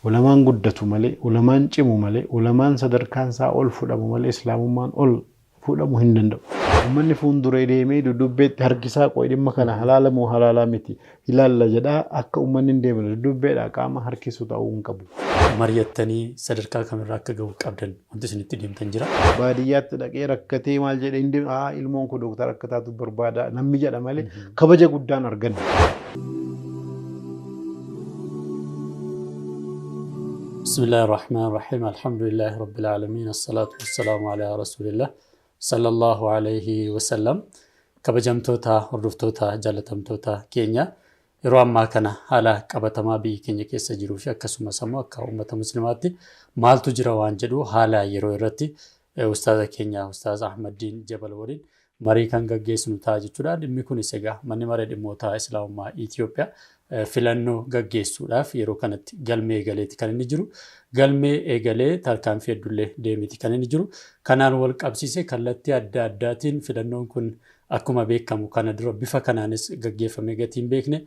ulamaan guddatu malee ulamaan cimu malee ulamaan sadarkaan isaa ol fudhamu malee islaamummaan ol fudhamu hin danda'u. Uummanni fuulduree deemee dudubbeetti harkisaa qo'ee dhimma kana halaala moo halaalaa miti ilaalla jedhaa akka uummanni hin deemne dudubbeedhaa qaama harkisu ta'uu hin qabu. Mariyattanii sadarkaa kamirraa akka gahu qabdan wanti isinitti deemtan jira. Baadiyyaatti dhaqee rakkatee maal jedhee hin deemne ilmoon kun doktara akka taatu barbaada namni jedha malee kabaja guddaan arganna. بسم الله الرحمن الرحيم الحمد لله رب العالمين الصلاة والسلام على رسول الله صلى الله عليه وسلم كبجمتوتا هردفتوتا جالتمتوتا كينيا yeroo ammaa kana haala qabatamaa biyya keenya keessa jiruu fi akkasumas immoo akka uummata muslimaatti maaltu jira waan jedhu haala yeroo irratti ustaaza keenya ustaaz Ahmadiin Jabal waliin marii kan gaggeessinu ta'a jechuudha. Dhimmi kunis egaa manni maree dhimmoota Islaamummaa Itoophiyaa filannoo gaggeessuudhaaf yeroo kanatti galmee eegaleeti kan inni jiru. Galmee eegalee tarkaanfii heddullee deemiti kan inni jiru. Kanaan wal qabsiisee kallattii adda addaatiin filannoon kun akkuma beekamu kana dura bifa kanaanis gaggeeffamee gatiin beekne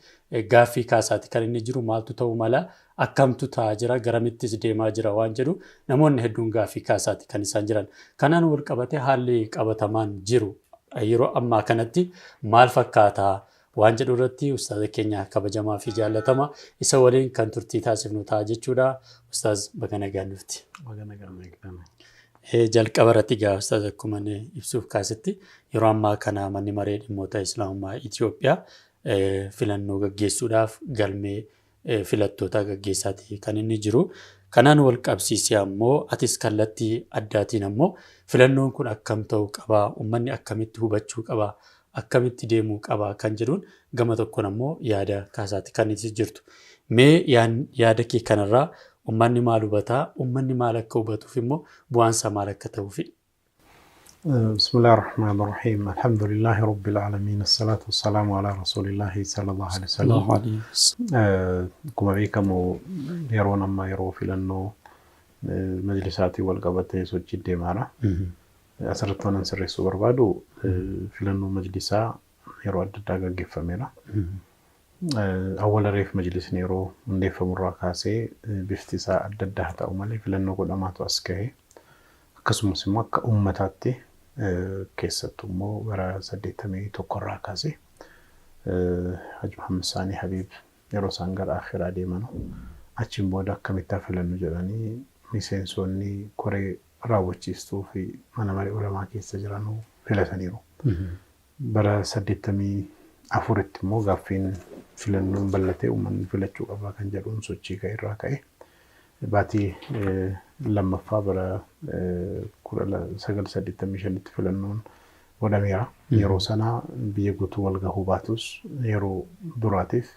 gaaffii kaasaati kan inni jiru. Maaltu ta'uu mala akkamtu ta'aa jira garamittis deemaa jira waan jedhu namoonni hedduun gaaffii kaasaati kan isaan jiran. Kanaan wal qabatee haalli qabatamaan jiru yeroo ammaa kanatti maal fakkaataa waan jedhu irratti ustaaza keenya kabajamaa fi jaallatama isa waliin kan turtii taasifnu ta'a jechuudha. Ustaaz baga nagaan dhufti. Jalqaba irratti egaa ustaaz akkuma ibsuuf kaasetti yeroo ammaa kana manni maree dhimmoota Islaamummaa Itoophiyaa filannoo gaggeessuudhaaf galmee filattoota gaggeessaati kan inni jiru. Kanaan wal qabsiisee ammoo atis kallattii addaatiin ammoo filannoon kun akkam ta'uu qabaa, uummanni akkamitti hubachuu qabaa, akkamitti deemuu qabaa kan jedhuun gama tokkoon ammoo yaada kaasaati kan itti jirtu. Mee yaada kee kanarraa uummanni maal hubataa, uummanni maal akka hubatuuf immoo bu'aansaa maal akka ta'uufi. Bismillaahi Rahmaani Rahiim. Alhamdulillaahi Rabbil Aalamiin. Assalaatu wassalaamu alaa Rasuulillaahi sallallahu alaihi wasallam. Akkuma beekamu yeroon ammaa yeroo filannoo majlisaatii wal qabatee sochii deemaadha. Asirratti waan sirreessuu barbaadu filannoo majlisaa yeroo adda addaa gaggeeffameera. Awwala reef majlisni yeroo hundeeffamurraa kaasee bifti isaa adda addaa ta'u malee filannoo godhamaatu as ga'e. Akkasumas immoo akka uummataatti keessattuu immoo bara 81 irraa kaasee Haji Muhammad Saanii Habiib yeroo isaan gara akhiraa deeman achiin booda akkamitti filannu jedhanii miseensonni koree raawwachiistuu fi mana maree ulamaa keessa jiran filataniiru. Bara 84tti immoo gaaffiin filannoon bal'atee uummanni filachuu qabaa kan jedhuun sochii ka'e irraa ka'e. Baatii lammaffaa bara 1985tti filannoon godhameera. Yeroo sanaa biyya guutuu wal gahuu baatus yeroo duraatiif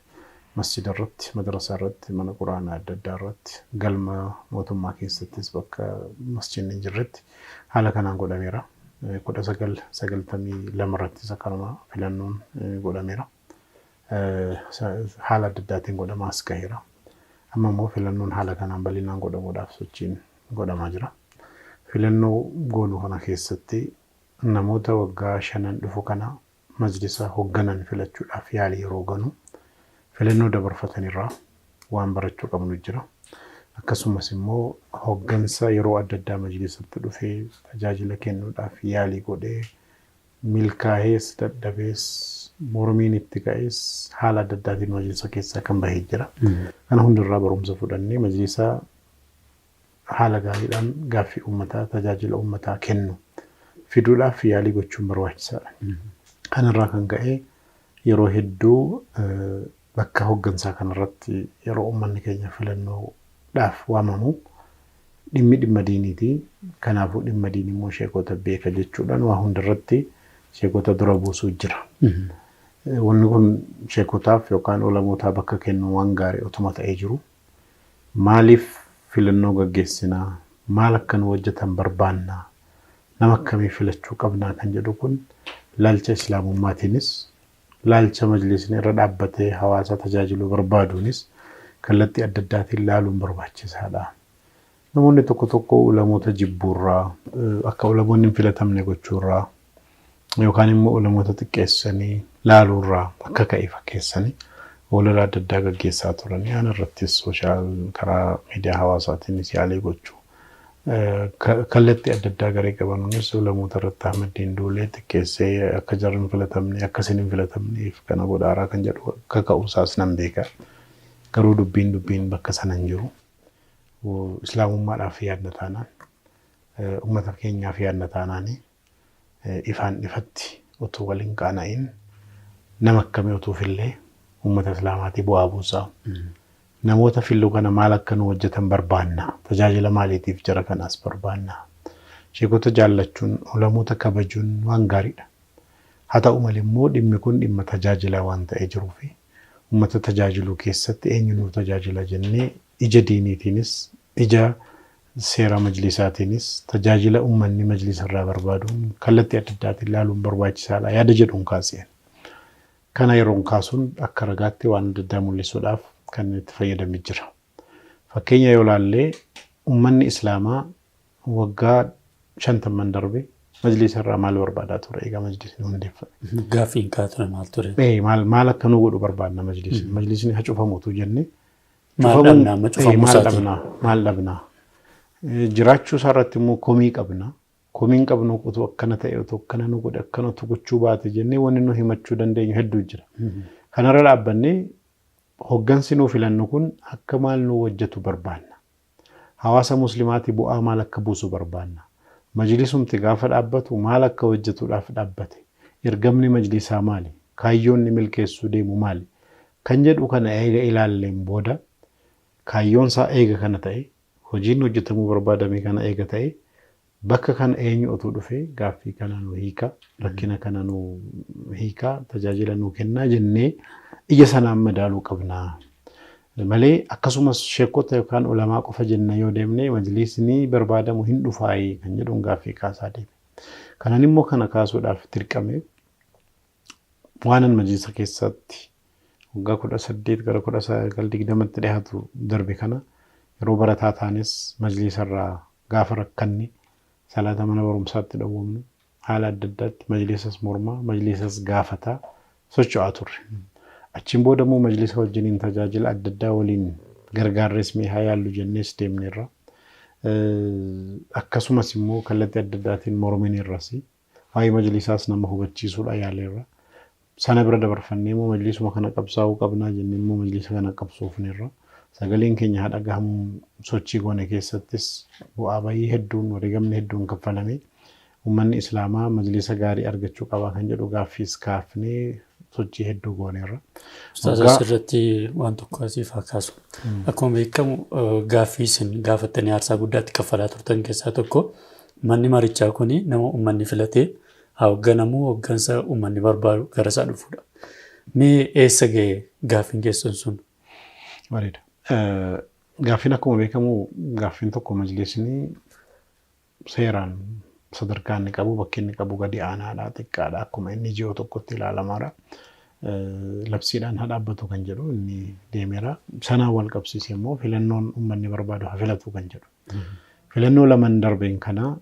masjida irratti, madrasaa irratti, mana quraanaa adda addaa irratti, galma mootummaa keessattis bakka masjidni hin jirretti haala kanaan godhameera. 1992 irrattis akkanuma filannoon godhameera. Haala adda addaatiin godhamaas gaheera. Amma immoo filannoon haala kanaan bal'inaan godhamuudhaaf sochiin godhamaa jira. Filannoo goonuu kana keessatti namoota waggaa 5 dhufu kana majlisa hoogganan filachuudhaaf yaalii yeroo ganu filannoo dabarfatanirraa waan barachuu qabnu jira. Akkasumas immoo hooggansa yeroo adda addaa majlisatti dhufee tajaajila kennuudhaaf yaalii godhee milkaa'ees dadhabees mormiin itti ka'es haala adda addaatiin majlisa keessaa kan bahee jira. Kana hundarraa barumsa fudhannee majlisa haala gaariidhaan gaaffii uummataa tajaajila uummataa kennu fiduudhaaf yaalii gochuun barbaachisaadha. Kanarraa kan ka'e yeroo hedduu bakka hooggansaa kanarratti yeroo uummanni keenya filannoodhaaf waamamu dhimma diiniiti. Kanaafuu dhimma diinii immoo sheekota beeka jechuudhaan waa hundarratti sheekota dura buusuu jira. Wanni kun sheekotaaf yookaan ulamootaa bakka kennu waan gaarii otuma ta'ee jiru. Maaliif filannoo gaggeessinaa? Maal akka nu hojjetan barbaannaa? Nama akkamii filachuu qabnaa kan jedhu kun laalcha islaamummaatiinis laalcha majlisni irra dhaabbatee hawaasa tajaajiluu barbaaduunis kallattii adda addaatiin laaluun barbaachisaadha. Namoonni tokko tokko ulamoota jibbuurraa akka ulamoonni hin filatamne gochuurraa yookaan immoo ulamoota xiqqeessanii laaluurraa akka ka'e fakkeessanii Walirraa adda addaa gaggeessaa turan. Ana irrattis sooshaal karaa miidiyaa hawaasaatiinis yaalii gochuu. Kallattii adda addaa garee qabanuunis ulamoota irratti Ahmadiin duulee xiqqeessee akka jarri hin filatamne akka isin hin filatamneef kana godhaaraa kan jedhu akka ka'uusaas nan beeka. Garuu dubbiin bakka sana hin jiru. Islaamummaadhaaf yaadna taanaan uummata keenyaaf yaadna taanaanii ifaan ifatti utuu waliin qaana'in nama akkamii utuufillee uummata islaamaatii bu'aa buusaa. Namoota filuu kana maal akka nu hojjetan barbaanna. Tajaajila maaliitiif jara kanaas barbaanna. Sheekota jaallachuun ulamoota kabajuun waan gaariidha. Haa ta'u malee immoo dhimmi kun dhimma tajaajilaa waan ta'ee jiruu fi uummata tajaajiluu keessatti eenyu nu tajaajila jennee ija diiniitiinis ija seera majlisaatiinis tajaajila uummanni majlisarraa barbaaduun kallattii adda addaatiin ilaaluun barbaachisaadha. Yaada jedhuun kaaseen. Kana yeroon kaasuun akka ragaatti waan adda addaa mul'isuudhaaf kan itti fayyadamee jira. Fakkeenya yoo ilaalle uummanni islaamaa waggaa 50 darbe majlisarraa maal barbaadaa ture egaa majlisni hundeeffame. Gaaffiin kaatuna maal ture? Maal akka nu godhu barbaadna majlisni. Majlisni haa cufamuutu jennee. Maal dhabnaa? Jiraachuu isaarratti immoo komii qabna. Komiin qabnu utuu akkana ta'e utuu akkana nu godhe akkana utuu gochuu baate jennee wanni nu himachuu dandeenyu hedduu jira. Kanarra dhaabbannee hoggansi nuu filannu kun akka maal nu hojjetu barbaanna. Hawaasa muslimaatii bu'aa maal akka buusu barbaanna. Majlisumti gaafa dhaabbatu maal akka hojjetuudhaaf dhaabbate. Ergamni majlisaa maali? Kaayyoonni milkeessuu deemu maali? Kan jedhu kana eega ilaalleen booda kaayyoon isaa eega kana ta'e hojiin hojjetamuu barbaadame kana eega ta'e bakka kan eenyu utuu dhufe gaaffii kana nu hiika rakkina kana nu hiika tajaajila nu kennaa jennee ija sanaan madaaluu qabna malee akkasumas sheekota yookaan ulamaa qofa jenna yoo deemne majlisni barbaadamu hin dhufaayi kan jedhuun gaaffii kaasaa deeme. Kanan immoo kana kaasuudhaaf dirqame waanan majlisa keessatti waggaa 18 gara 19 dhiyaatu darbe kana yeroo barataa taanes majlisarraa gaafa rakkanne salaata mana barumsaatti dhawwamnu haala adda addaatti majlisas mormaa majlisas gaafataa socho'aa turre. Achiin booda immoo majlisa wajjiniin tajaajila adda addaa waliin gargaarres mee haa yaallu jennees deemneerra. Akkasumas immoo kallattii adda addaatiin mormineerras waa'ee majlisaas nama hubachiisuudha yaaleerra. Sana bira dabarfannee immoo majlisuma kana qabsaa'uu qabnaa jennee immoo majlisa kana qabsoofneerra. Sagaleen keenya haadha gahamu sochii goone keessattis bu'aa bayii hedduun wareegamni hedduun kaffalamee uummanni islaamaa majlisa gaarii argachuu qaba kan jedhu gaaffiis kaafnee sochii hedduu gooneerra. Ustaaza sirriitti waan tokko asiif kaasu. Akkuma beekamu gaaffii isin gaafattanii aarsaa guddaatti kaffalaa turtan keessaa tokko manni marichaa kuni nama uummanni filatee haa hoogganamu hooggansa uummanni barbaadu gara isaa dhufuudha. Mee eessa ga'e gaaffiin keessan sun? Bareeda. Gaaffiin akkuma beekamu gaaffiin tokko majlisni seeraan sadarkaa inni qabu bakki inni qabu gadi aanaadha xiqqaadha akkuma inni ji'oo tokkotti ilaalamaadha. Labsiidhaan haa dhaabbatu kan jedhu inni deemeera. Sanaan wal qabsiisee immoo filannoon uummanni barbaadu haa filatu kan jedhu. Filannoo lamaan darbeen kana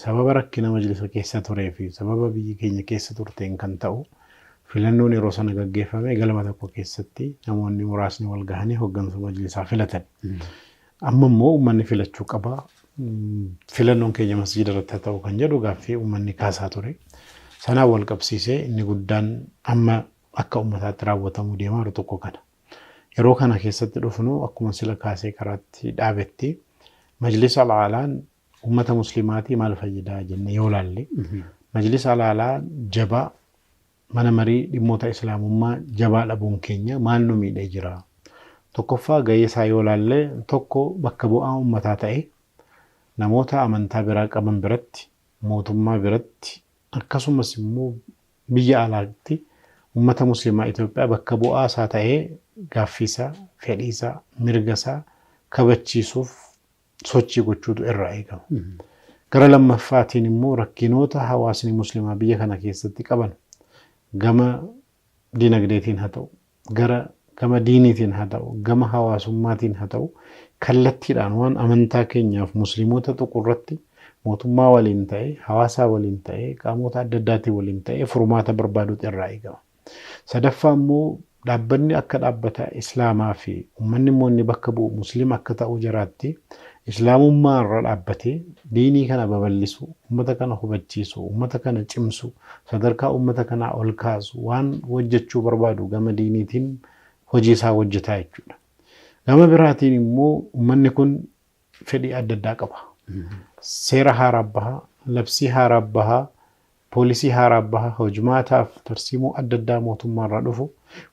sababa rakkina majlisa keessa turee fi sababa biyyi keenya keessa turteen kan ta'u filannoon yeroo sana gaggeeffame galma tokko keessatti namoonni muraasni wal gahanii hooggansa majlisaa filatan. Amma immoo uummanni filachuu qaba. Filannoon keenya masjiida irratti ta'u kan jedhu gaaffii uummanni kaasaa ture. Sanaan wal qabsiisee inni guddaan amma akka uummataatti raawwatamuu deemaa jiru tokko kana. Yeroo kana keessatti dhufnu akkuma sila kaasee karaatti dhaabetti majlisa alaalaan uummata muslimaatii maal fayyadaa jennee yoo ilaalle majlisa alaalaa jabaa mana marii dhimmoota islaamummaa jabaa dhabuun keenya maal nu miidhee jira. Tokkoffaa gahee isaa yoo ilaalle tokko bakka bu'aa uummataa ta'e namoota amantaa biraa qaban biratti mootummaa biratti akkasumas immoo biyya alaatti uummata muslimaa Itoophiyaa bakka bu'aa isaa ta'ee gaaffiisaa fedhiisaa mirgasaa kabachiisuuf sochii gochuutu irraa eegama. Gara lammaffaatiin immoo rakkinoota hawaasni muslimaa biyya kana keessatti qaban gama dinagdeetiin haa ta'u gama diiniitiin haa ta'u gama hawaasummaatiin haa ta'u kallattiidhaan waan amantaa keenyaaf musliimoota tuqurratti mootummaa waliin ta'e hawaasaa waliin ta'e qaamota adda addaatiin waliin ta'e furmaata barbaaduutu irraa eegama. Sadaffaa immoo dhaabbanni akka dhaabbata islaamaa fi uummanni immoo inni bakka bu'u musliima akka ta'u jiraatti islaamummaa irra dhaabbatee diinii kana babal'isu uummata kana hubachiisu uummata kana cimsu sadarkaa uummata kanaa ol kaasu waan hojjechuu barbaadu gama diiniitiin hojii isaa hojjetaa jechuudha. Gama biraatiin immoo uummanni kun fedhii adda addaa qaba. Seera haaraa bahaa, labsii haaraa bahaa, poolisii haaraa bahaa, hojimaataaf tarsiimoo adda addaa mootummaa irraa dhufu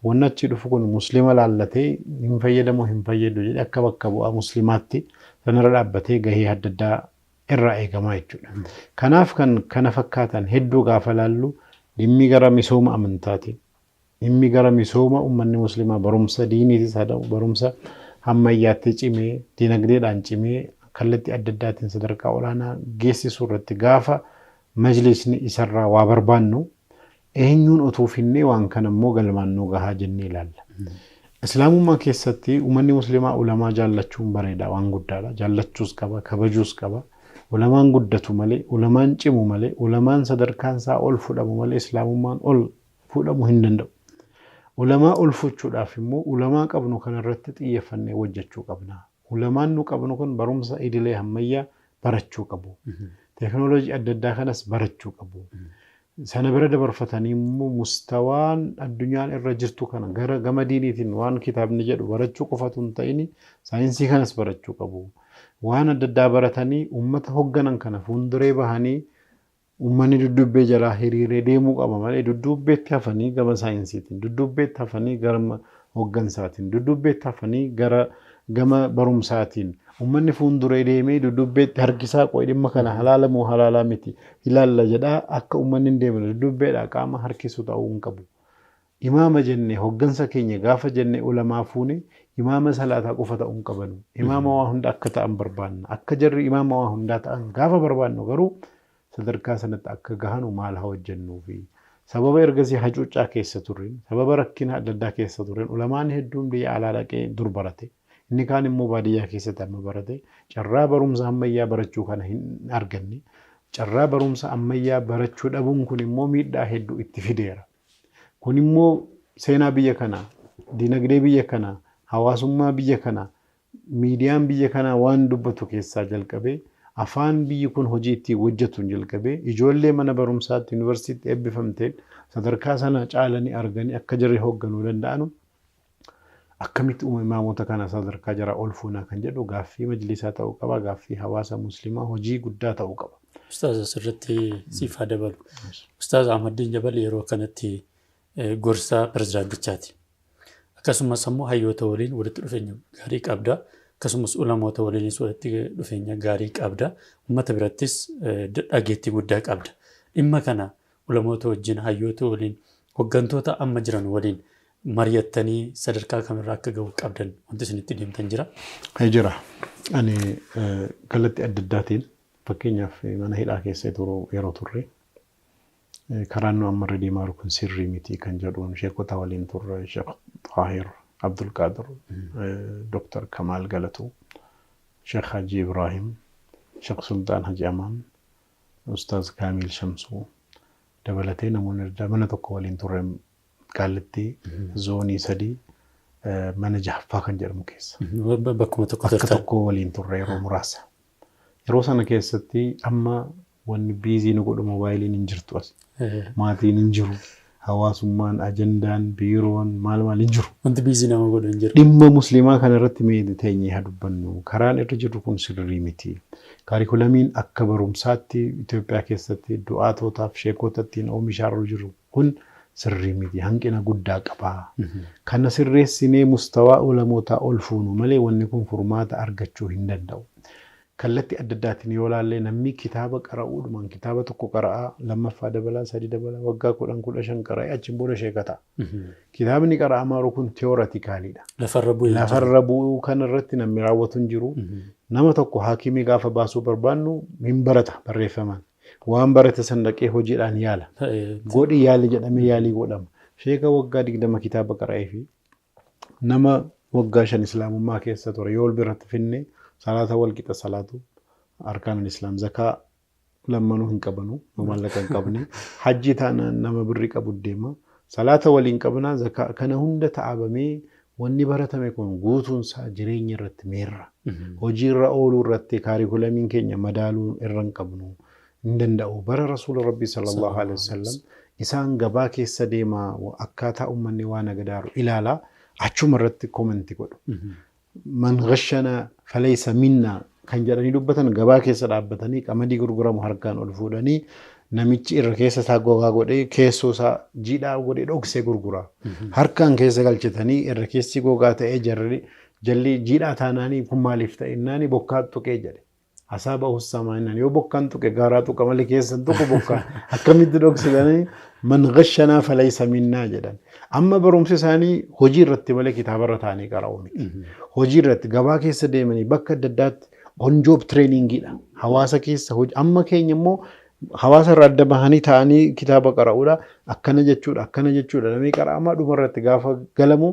wanni achi dhufu kun musliima laallatee hin fayyadamu hin fayyadu jedhee akka bakka bu'aa musliimaatti sanarra dhaabbatee gahee adda addaa irraa eegamaa jechuudha. Kanaaf kan kana fakkaatan hedduu gaafa laallu dhimmi gara misooma amantaatiin dhimmi gara misooma uummanni musliimaa barumsa diiniitis haa ta'u barumsa ammayyaatti cimee dinagdeedhaan cimee kallattii adda addaatiin sadarkaa olaanaa geessisuu irratti gaafa majlisni isarraa waa barbaannu eenyuun utuu finnee waan kana immoo galmaannuu gahaa jennee ilaalla. Islaamummaa keessatti uummanni musliimaa ulamaa jaallachuun bareeda waan guddaadha. Jaallachuus qaba, kabajuus qaba. Ulamaan guddatu malee, ulamaan cimu malee, ulamaan sadarkaan isaa ol fudhamu malee islaamummaan ol fudhamu hin danda'u. Ulamaa ol fuudhuudhaaf immoo ulamaa qabnu kanarratti xiyyeeffannee hojjechuu qabna. Ulamaan nu qabnu kun barumsa idilee ammayyaa barachuu qabu. Teknooloojii adda addaa kanas barachuu qabu. Sana bira dabarfatanii immoo mustawaan addunyaan irra jirtu kana gara gama diiniitiin waan kitaabni jedhu barachuu qofatu hin ta'in saayinsii kanas barachuu qabu. Waan adda addaa baratanii uummata hoogganan kana fuulduree bahanii uummanni duddubbee jalaa hiriiree deemuu qaba malee dudubbeetti hafanii gama saayinsiitiin, dudubbeetti hafanii gara hooggansaatiin, dudubbeetti hafanii gara gama barumsaatiin uummanni fuulduree deemee dudubbeetti harkisaa qo'ee dhimma kana halaala moo halaalaa miti ilaalla jedhaa akka uummanni hin deemne dudubbeedhaa qaama harkisu ta'uu hin qabu. Imaama jennee hooggansa keenya gaafa jennee ulamaa fuune imaama salaataa qofa ta'uu hin qabanu. Imaama waa hunda akka ta'an barbaanna. Akka jarri imaama waa hundaa ta'an gaafa barbaannu garuu sadarkaa sanatti akka gahanu maal haa hojjennuu fi sababa ergasii hacuuccaa keessa turre sababa rakkina adda addaa keessa turre ulamaan hedduun biyya alaa dhaqee dur barate. Inni kaan immoo baadiyyaa keessatti amma barate carraa barumsa ammayyaa barachuu kana hin arganne. Carraa barumsa ammayyaa barachuu dhabuun kun immoo miidhaa hedduu itti fideera. Kun immoo seenaa biyya kanaa, dinagdee biyya kanaa, hawaasummaa biyya kanaa, miidiyaan biyya kanaa waan dubbatu keessaa jalqabee afaan biyyi kun hojii itti hojjetuun jalqabee ijoollee mana barumsaatti yuunivarsiitii eebbifamteen sadarkaa sana caalanii arganii akka jarri hoogganuu danda'anu akkamitti imaamota kana sadarkaa jara ol fuunaa kan jedhu gaaffii majlisaa ta'uu qaba, gaaffii hawaasa musliimaa hojii guddaa ta'uu qaba. Ustaaz asirratti siifaa dabalu. Ustaaz Ahmadiin Jabal yeroo kanatti gorsaa pirezidaantichaati. Akkasumas immoo hayyoota waliin walitti dhufeenya gaarii qabda. Akkasumas ulamoota waliinis walitti dhufeenya gaarii qabda. Uummata birattis dhageettii guddaa qabda. Dhimma kana ulamoota wajjin hayyoota waliin hooggantoota amma jiran waliin mari'attanii sadarkaa kamirraa akka gahu qabdan wanti isinitti deemtan jira? Jira. Ani kallattii adda addaatiin fakkeenyaaf mana hidhaa keessa yeroo turre karaan nu amma irra deemaa jiru kun sirrii miti kan jedhuun sheekota waliin turre Sheekh Taahir Abdul Qaadir, Dr. Kamaal Galatuu, Sheekh Haji Ibrahim, Sheekh Sultaan Haji Amaan, Ustaaz Kaamil Shamsuu dabalatee namoonni adda mana tokko waliin turre Qaallittii zoonii 3 mana Jahaffaa kan jedhamu keessa. Bakkuma tokko waliin turre yeroo muraasa. Yeroo sana keessatti amma wanni biizii nu godhu moobaayiliin hin jirtu as. Maatiin hin jiru. Hawaasummaan, ajandaan, biiroon maal hin jiru. Wanti biizii nama godhu hin jiru. Dhimma musliimaa kana irratti mee teenyee haa dubbannu. Karaan irra jiru kun sirrii miti. Kaarikulamiin akka barumsaatti Itoophiyaa keessatti du'aatootaaf sheekotatti oomishaa jiru kun sirrii miti. Hanqina guddaa qaba. Kana sirreessinee mustawaa ulamootaa ol fuunu malee wanni kun furmaata argachuu hin danda'u. Kallattii adda addaatiin yoo ilaalle namni kitaaba qara'uudhumaan kitaaba tokko qara'aa lammaffaa dabalaa sadii dabalaa waggaa 10-15 qara'ee achiin booda sheekata. Kitaabni qara'amaa jiru kun teooraatikaalidha. Lafarra bu'uu kan irratti namni raawwatu hin jiru. Nama tokko haakimii gaafa baasuu barbaannu hin barata barreeffamaan. Waan barate san dhaqee hojiidhaan yaala. Godhi yaali jedhamee yaalii godhama. Sheeka waggaa 20 kitaaba qara'ee fi nama waggaa 5 islaamummaa keessa ture yoo biratti finne salaata wal qixa salaatu arkaan islaam zakaa lammanuu hin qabanu maallaqa hin qabne hajji taanaan nama birri qabu deema salaata waliin qabnaa zakaa kana hunda ta'abamee wanni baratame kun guutuun isaa jireenya irratti meerra hojii irra ooluu irratti kaarikulamiin keenya madaaluu irra hin qabnu hin danda'u bara rasuula rabbii sallallahu alaihi wasallam isaan gabaa keessa deemaa akkaataa ummanni waan agadaaru ilaalaa achuma irratti koomenti godhu man ghashana falaysa minna kan jedhanii dubbatan gabaa keessa dhaabbatanii qamadii gurguramu harkaan ol fuudhanii namichi irra keessa isaa gogaa godhee keessoo isaa jiidhaa godhee dhoksee gurgura harkaan keessa galchitanii irra keessi gogaa ta'ee jalli jiidhaa taanaanii kun maaliif ta'e innaani bokkaa tuqee jedhe asaaba hussamaa innan yoo bokkaan tuqe gaaraa tuqa malee keessan tuqu bokkaa akkamitti dhoksitanii man ghashanaa falaysa minnaa jedhan amma barumsi isaanii hojii irratti malee kitaaba irra taa'anii qara'u miti hojii irratti gabaa keessa deemanii bakka adda addaatti on job trainingidha hawaasa keessa hojii amma keenya immoo hawaasa irra adda bahanii ta'anii kitaaba qara'uudha akkana jechuudha namni qara'amaa dhuma irratti gaafa galamu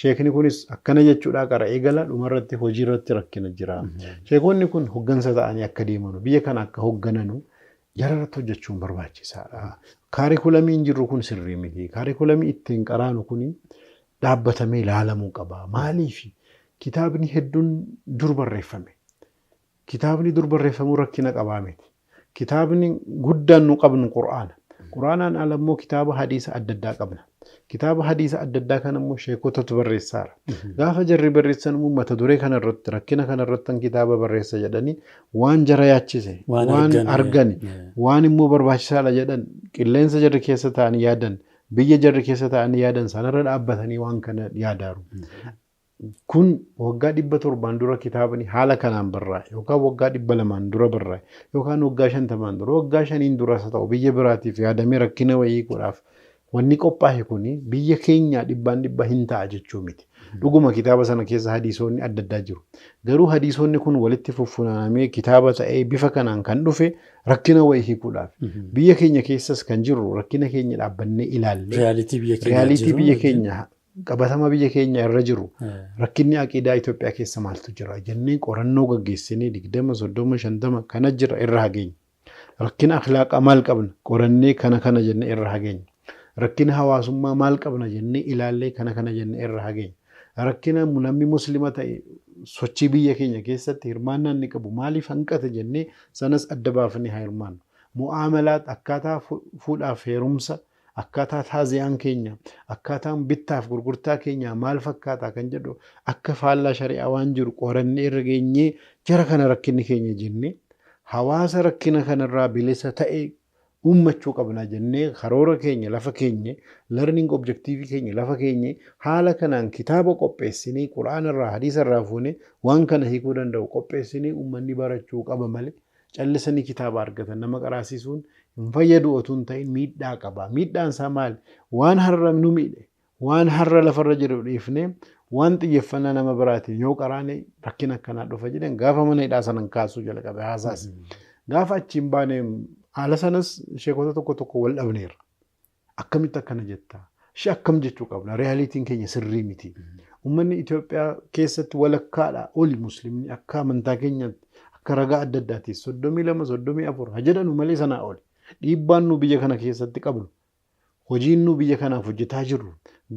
sheekni kunis akkana jechuudha qara'ee gala dhuma irratti hojii irratti rakkina jira sheekonni kun hoggansa ta'anii akka deemanu biyya kana akka hoggananu jararratti hojjechuun barbaachisaadha kaarikulamiin jirru kun sirrii miti kaarikulamii ittiin qaraanu kun dhaabbatamee ilaalamuu qaba maaliif kitaabni hedduun dur barreeffame kitaabni dur barreeffamuu rakkina qabaa miti kitaabni guddaan nu qabnu quraanaan alammoo kitaaba hadiisa adda addaa qabna kitaaba hadiisa adda addaa kan immoo sheekotatu barreessaara gaafa jarri barreessan immoo mata duree kana irratti rakkina kana irratti kitaaba barreessa jedhanii waan jara yaachise waan argani waan immoo barbaachisaadha jedhan qilleensa jarri keessa ta'anii yaadan biyya jarri keessa ta'anii yaadan sanarra dhaabbatanii waan kana yaadaaru kun waggaa 700 dura kitaabni haala kanaan barraa'e yookaan waggaa 200 dura barraa'e yookaan waggaa 50 dura waggaa 5 dura ta'u biyya biraatiif yaadamee rakkina wayii godhaaf wanni qophaa'e kuni biyya keenya dhibba hin ta'a jechuu miti dhuguma kitaaba sana keessa hadiisonni adda addaa jiru garuu hadiisonni kun walitti fuffunaanamee kitaaba ta'ee bifa kanaan kan dhufe rakkina wayii hiikuudhaaf biyya keenya keessas kan jiru rakkina keenya dhaabbannee ilaalle realitii biyya keenya qabatama biyya keenya irra jiru rakkinni aqiidaa Itoophiyaa keessa maaltu jira jennee qorannoo gaggeessinee 20 30 50 kana jira irra hageenya rakkina akhlaaqaa maal qabna qorannee kana jennee irra hageenya rakkina hawaasummaa maal qabna jennee ilaallee kana jennee irra hageenya rakkina namni muslima ta'e sochii biyya keenya keessatti hirmaannaan ni qabu maaliif hanqate jennee sanas adda baafnee haa hirmaannu mu'aamalaat akkaataa fuudhaaf heerumsa akkaataa taaziyaan keenya akkaataan bittaaf gurgurtaa keenya maal fakkaata kan jedhu akka faallaa shari'aa waan jiru qorannee irra geenyee jara kana rakkinni keenya jennee hawaasa rakkina kanarraa bilisa ta'e ummachuu qabna jennee karoora keenya lafa keenya learning objective keenya lafa keenya haala kanaan kitaaba qopheessinee quraanarraa hadiisarraa fuunee waan kana hiikuu danda'u qopheessinee ummanni barachuu qaba malee callisanii kitaaba argatan nama qaraasisuun hin fayyadu otoo hin ta'in miidhaa qaba miidhaan isaa maali waan har'a nu miidhe waan har'a lafarra jiru dhiifnee waan xiyyeeffannaa nama biraatiin yoo qaraane rakkina akkanaa dhufa jedhan gaafa mana hidhaa sanan kaasuu jalqabe haasaas gaafa achiin baanee haala sanas sheekota tokko wal dhabneerra akkamitti akkana jettaa ishee akkam jechuu qabna realitiin keenya sirrii miti ummanni Itoophiyaa keessatti walakkaadha oli muslimni akka amantaa keenyatti akka ragaa adda addaati 32 34 haa jedhanu malee sanaa oli dhiibbaan nu biyya kana keessatti qabnu hojiin nu biyya kanaaf hojjetaa jirru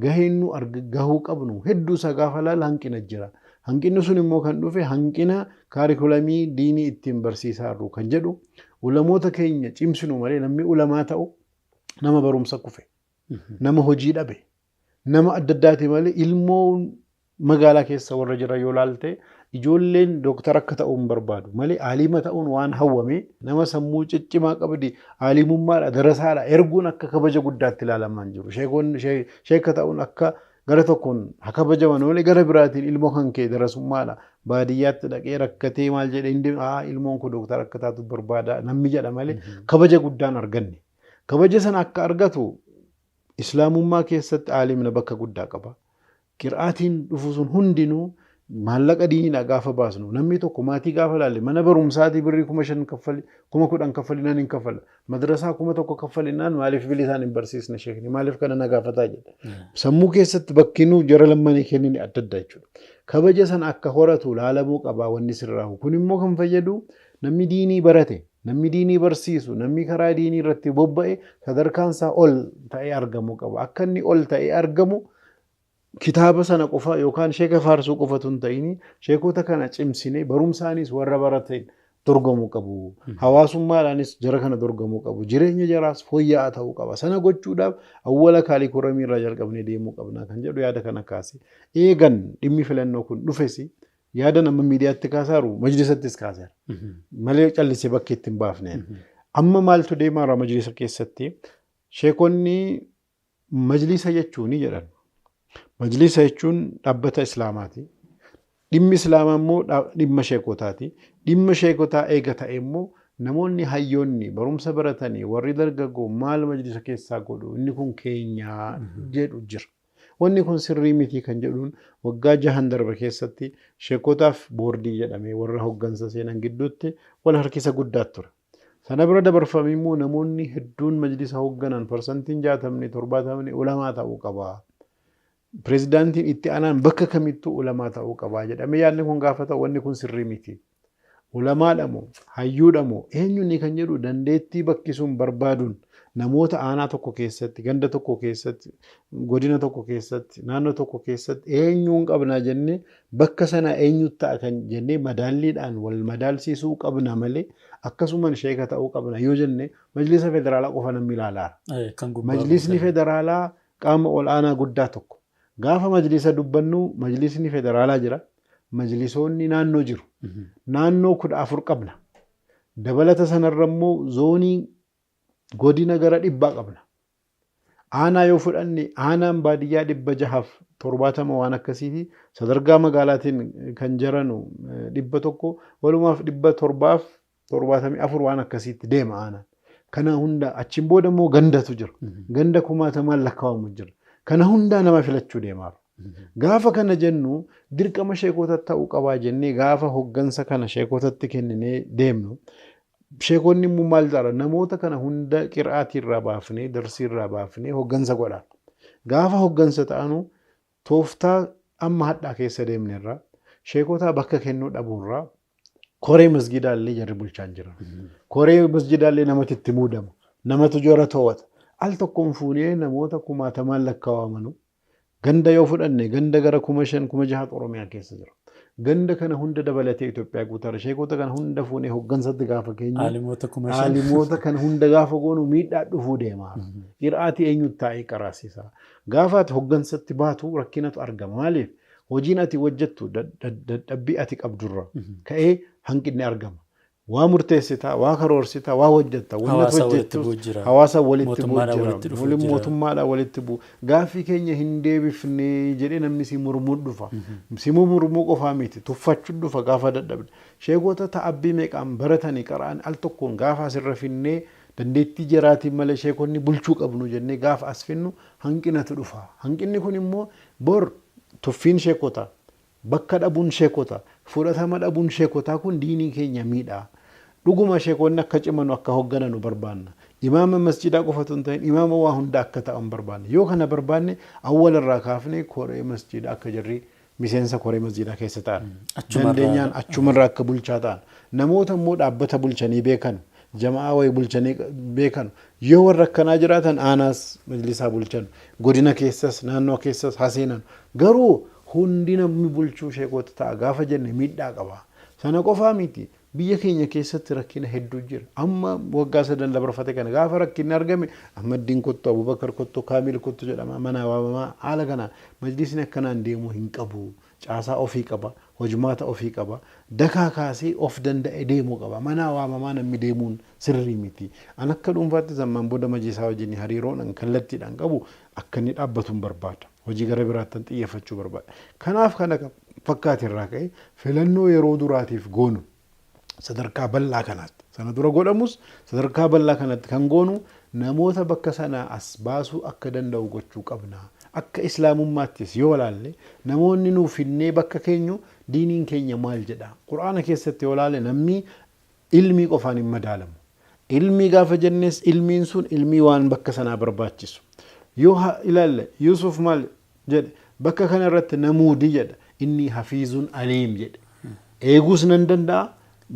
gaheen nu gahuu qabnu hedduu isaa gaafa laala hanqina jira hanqinni sun immoo kan dhufe hanqina kaarikulamii diinii ittiin barsiisaa jirru kan jedhu ulamoota keenya cimsinu malee namni ulamaa ta'u nama barumsa kufe nama hojii dhabe nama adda addaati malee ilmoo magaalaa keessa warra jira yoo laalte ijoolleen doktara akka ta'uun barbaadu malee aalima ta'uun waan hawwame nama sammuu ciccimaa qabdi aalimummaadha darasaadha erguun akka kabaja guddaatti ilaalamaa jiru sheeka ta'uun akka gara tokkoon kabajaman malee gara biraatiin ilmoo kan kee darasummaadha baadiyyaatti dhaqee rakkatee maal jedhee ilmoon kun doktara akka taatu barbaada namni jedha malee kabaja guddaan arganne kabaja sana akka argatu islaamummaa keessatti aalimna bakka guddaa qaba qiraatiin dhufu sun hundinuu maallaqa diinidha gaafa baasnu namni tokko maatii gaafa laalle mana barumsaatii birrii 5,000 kaffali 10,000 kaffali nan hin kaffala madrasaa 1,000 kaffalinaan maaliif bilisaan hin barsiisne sheekni maaliif kana na gaafataa jedha sammuu keessatti bakkinuu jara lammanii kennin adda adda jechuudha kabaja sana akka horatu laalamuu qaba wanni sirraahu kun immoo kan fayyadu namni diinii barate namni diinii barsiisu namni karaa diinii irratti bobba'e sadarkaan isaa ol ta'ee argamuu qaba. Akka inni ol ta'ee argamu kitaaba sana qofa yookaan sheeka faarsuu qofatu hin ta'in sheekota kana cimsinee barumsaanis warra baratan dorgomuu qabu. Hawaasummaadhaanis jara kana dorgomuu qabu. Jireenya jaraas fooyya'aa ta'uu qaba. Sana gochuudhaaf awwala kaalikuramii irraa jalqabnee deemuu qabna kan jedhu yaada kana kaase. Eegan dhimmi filannoo kun dhufesi yaada nama miidiyaatti kaasaaru majlisattis kaaseera. Malee callisee bakki itti hin baafne. Amma maaltu deemaara majlisa keessatti sheekonni majlisa jechuun jedhan. Majlisa jechuun dhaabbata Islaamaati. Dhimmi Islaamaa immoo dhimma sheekotaati. Dhimma sheekotaa eega ta'e immoo namoonni hayyoonni barumsa baratanii warri dargaggoo maal majlisa keessaa godhu inni kun keenyaa jedhu jira. Wanni kun sirrii miti kan jedhuun waggaa 6 darbe keessatti sheekotaaf boordii jedhamee warra hoggansa seenan gidduutti wal harkisa guddaa ture. Sana bira dabarfamee immoo namoonni hedduun majlisa hogganan parsantiin 60-70 ulamaa ta'uu qaba. Pireezidaantiin itti aanaan bakka kamittuu ulamaa ta'uu qaba jedhamee yaadni kun gaafata wanni kun sirrii miti. Ulamaadhamoo hayyuudhamoo eenyuun kan jedhu dandeettii bakkisuun barbaaduun namoota aanaa tokko keessatti ganda tokko keessatti godina tokko keessatti naannoo tokko keessatti eenyuun qabna jennee bakka sana eenyutti ta'a kan jennee madaalliidhaan wal madaalsiisuu qabna malee akkasumaan sheeka ta'uu qabna yoo jenne majlisa federaalaa qofa namni ilaalaa. Majlisni federaalaa qaama ol aanaa guddaa tokko. Gaafa majlisa dubbannu majlisni federaalaa jira. Majlisoonni naannoo jiru. Naannoo 14 qabna. Dabalata sanarra immoo zoonii godina gara 100 qabna. Aanaa yoo fudhanne aanaan baadiyyaa 670 waan akkasiiti. Sadarkaa magaalaatiin kan jiranu 100 walumaaf 774 waan akkasiitti deema aanaan. Kana hunda achiin booda immoo gandatu jira. Ganda 1000 lakkaa'amu jira. Kana hundaa nama filachuu deemaa. Gaafa kana jennu dirqama sheekota ta'uu qabaa jennee gaafa hoggansa kana sheekotatti kenninee deemnu sheekonni immoo maal ta'a namoota kana hunda qira'aatii irraa baafnee darsii irraa baafnee hoggansa godha. Gaafa hoggansa ta'anu tooftaa amma hadhaa keessa deemnerra sheekota bakka kennuu dhabuurraa koree masjidaallee jarri bulchaa jiran. Koree masjidaallee namatti itti muudamu namatu jora to'ata. Al tokkoon fuunee namoota 1000 lakkaawamanu ganda yoo fudhanne ganda gara 5,000 Oromiyaa keessa jira. Ganda kana hunda dabalatee Itoophiyaa guutarra sheekota kana hunda fuunee hoggansatti gaafa keenya aalimoota kana hunda gaafa goonu miidhaa dhufuu deema. Qira'aatii eenyutti taa'ee qaraasiisa. Gaafa ati hoggansatti baatu rakkinatu argama. Maaliif hojiin ati hojjettu dadhabbii ati qabdurra ka'ee hanqinni argama. Waa murteessitaa, waa karoorsita, waa hojjetta. Hawaasa walitti bu'u jira. Mootummaadhaan walitti bu'u. Gaaffii keenya hin deebifne jedhee namni si murmuu dhufa. Si murmuu qofaa miti. Tuffachuu dhufa gaafa dadhabde. Sheekota ta'abbii meeqaan baratanii qara'an al tokkoon gaafa asirra finnee dandeettii jiraatiin malee sheekonni bulchuu qabnu jennee gaafa as finnu hanqinatu dhufa. Hanqinni kun immoo bor tuffiin sheekota. Bakka dhabuun sheekota fudhatama dhabuun sheekotaa kun diinii keenya miidhaa. Dhuguma sheekonni akka cimanu akka hoggananu barbaanna. Imaama masjidaa qofatu hin ta'in imaama waa hunda akka ta'an barbaanna. Yoo kana barbaanne awwal irraa kaafnee koree masjidaa akka jirri miseensa koree masjidaa keessa ta'an. Dandeenyaan achumarraa akka bulchaa ta'an. Namoota immoo dhaabbata bulchanii beekan jamaa wayii bulchanii beekan yoo warra akkanaa jiraatan aanaas majlisaa bulchan godina keessas naannoo keessas haseenan garuu hundi namni bulchuu sheekota ta'a gaafa jenne miidhaa qaba. Sana qofaa miti biyya keenya keessatti rakkina hedduu jira. Amma waggaa 3 dabarfate kana gaafa rakkinni argame Ahmaddiin kottu Abubakar kottu Kaamil kottu jedhama mana waamamaa haala kana majlisni akkanaan deemuu hin qabu. Caasaa ofii qaba, hojmaata ofii qaba, dakaa kaasee of danda'e deemuu qaba. Mana waamamaa namni deemuun sirrii miti. An akka dhuunfaatti zammaan booda majlisaa wajjin hariiroon kallattiidhaan qabu akka inni dhaabbatuun barbaada. Hojii gara biraattan xiyyeeffachuu barbaada. Kanaaf kana fakkaate irraa ka'e filannoo yeroo duraatiif goonu sadarkaa bal'aa kanaatti. Sana dura godhamus sadarkaa bal'aa kanatti kan goonu namoota bakka sana as baasuu akka danda'u gochuu qabna. Akka islaamummaattis yoo ilaalle namoonni nuuf finnee bakka keenyu diiniin keenya maal jedha. Quraana keessatti yoo ilaalle namni ilmii qofaan hin madaalamu. Ilmii gaafa jennes ilmiin sun ilmii waan bakka sanaa barbaachisu. Yoo ilaalle Yusuf maal jedhe bakka kana irratti namuudi jedha inni hafiizun aliim jedhe. Eeguus nan danda'a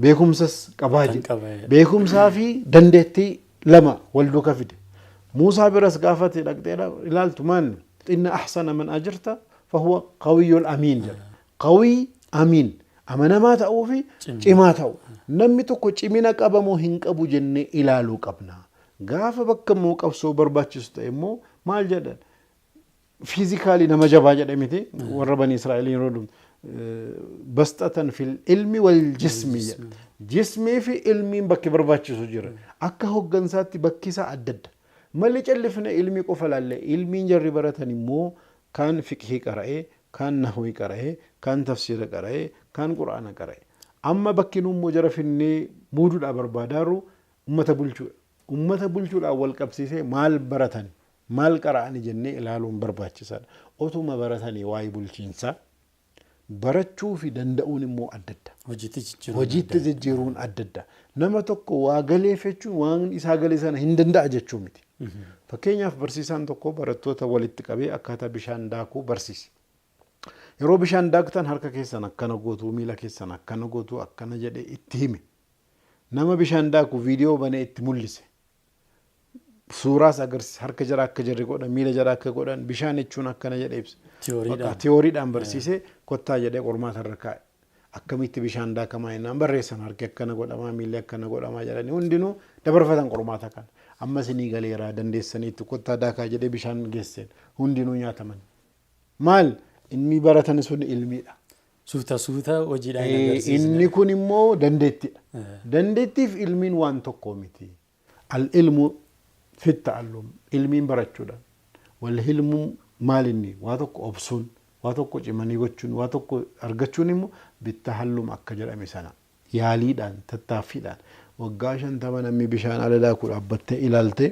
beekumsas qabaa jedhe. Beekumsaa fi dandeettii lama wal duuka fide. Muusaa biras gaafate dhaqxee ilaaltu maanni inna ahsana man ajirta fahuwa qawiyyul amiin jedha. Qawii amiin amanamaa ta'uu fi cimaa ta'u. Namni tokko cimina qabamoo hin qabu jennee ilaaluu qabna. Gaafa bakka immoo qabsoo barbaachisu ta'e immoo maal jedhan fiizikaalii nama jabaa jedhamiti warra bani Israa'eliin yeroo dhumtu basxatan fil ilmi wal jismi jedha. Jismii fi ilmiin bakki barbaachisu jira. Akka hoggansaatti bakki isaa adda adda. Malli callifne ilmii qofa laallee ilmiin jarri baratan immoo kaan fiqhii qara'ee kaan nahwii qara'ee kaan tafsiira qara'ee kaan quraana qara'ee. Amma bakki nuummoo jara finnee muuduudhaa barbaadaaru ummata bulchuudha. Ummata bulchuudhaan wal qabsiisee maal baratan maal qara'ani jennee ilaaluun barbaachisaadha. Otuma baratanii waa'ee bulchiinsaa barachuu fi danda'uun immoo adda adda. Hojiitti jijjiiruun adda adda. Nama tokko waa galeef jechuun waan isaa galee sana hin danda'a jechuu miti. Fakkeenyaaf barsiisaan tokko barattoota walitti qabee akkaataa bishaan daakuu barsiise. Yeroo bishaan daaktan harka keessan akkana gootuu miila keessan akkana gootuu akkana jedhee itti hime. Nama bishaan daaku viidiyoo banee itti mul'ise. Suuraas agarsiise harka jara akka jarri godhan miila jara akka godhan bishaan jechuun akkana jedhee ibsa. Tiyooriidhaan barsiisee kottaa jedhee qormaata irra kaa'e. Akkamitti bishaan daakamaa jennaan barreessan harki akkana godhamaa miilli akkana godhamaa jedhanii hundinuu dabarfatan qormaata kana. Ammas ni galeeraa dandeessaniitti kottaa daakaa jedhee bishaan geesseen hundinuu nyaataman. Maal inni baratan sun ilmiidha. Suuta hojiidhaan agarsiisa. Inni kun immoo dandeettiidha. Dandeettiif ilmiin waan tokko miti. Al-ilmu fit ta'allum ilmiin barachuudhaan. Wal hilmu maal inni waa tokko obsuun waa tokko cimanii gochuun waa tokko argachuun immoo bittahallum akka jedhame sana yaaliidhaan tattaaffiidhaan waggaa 50 namni bishaan ala daakuu dhaabbattee ilaalte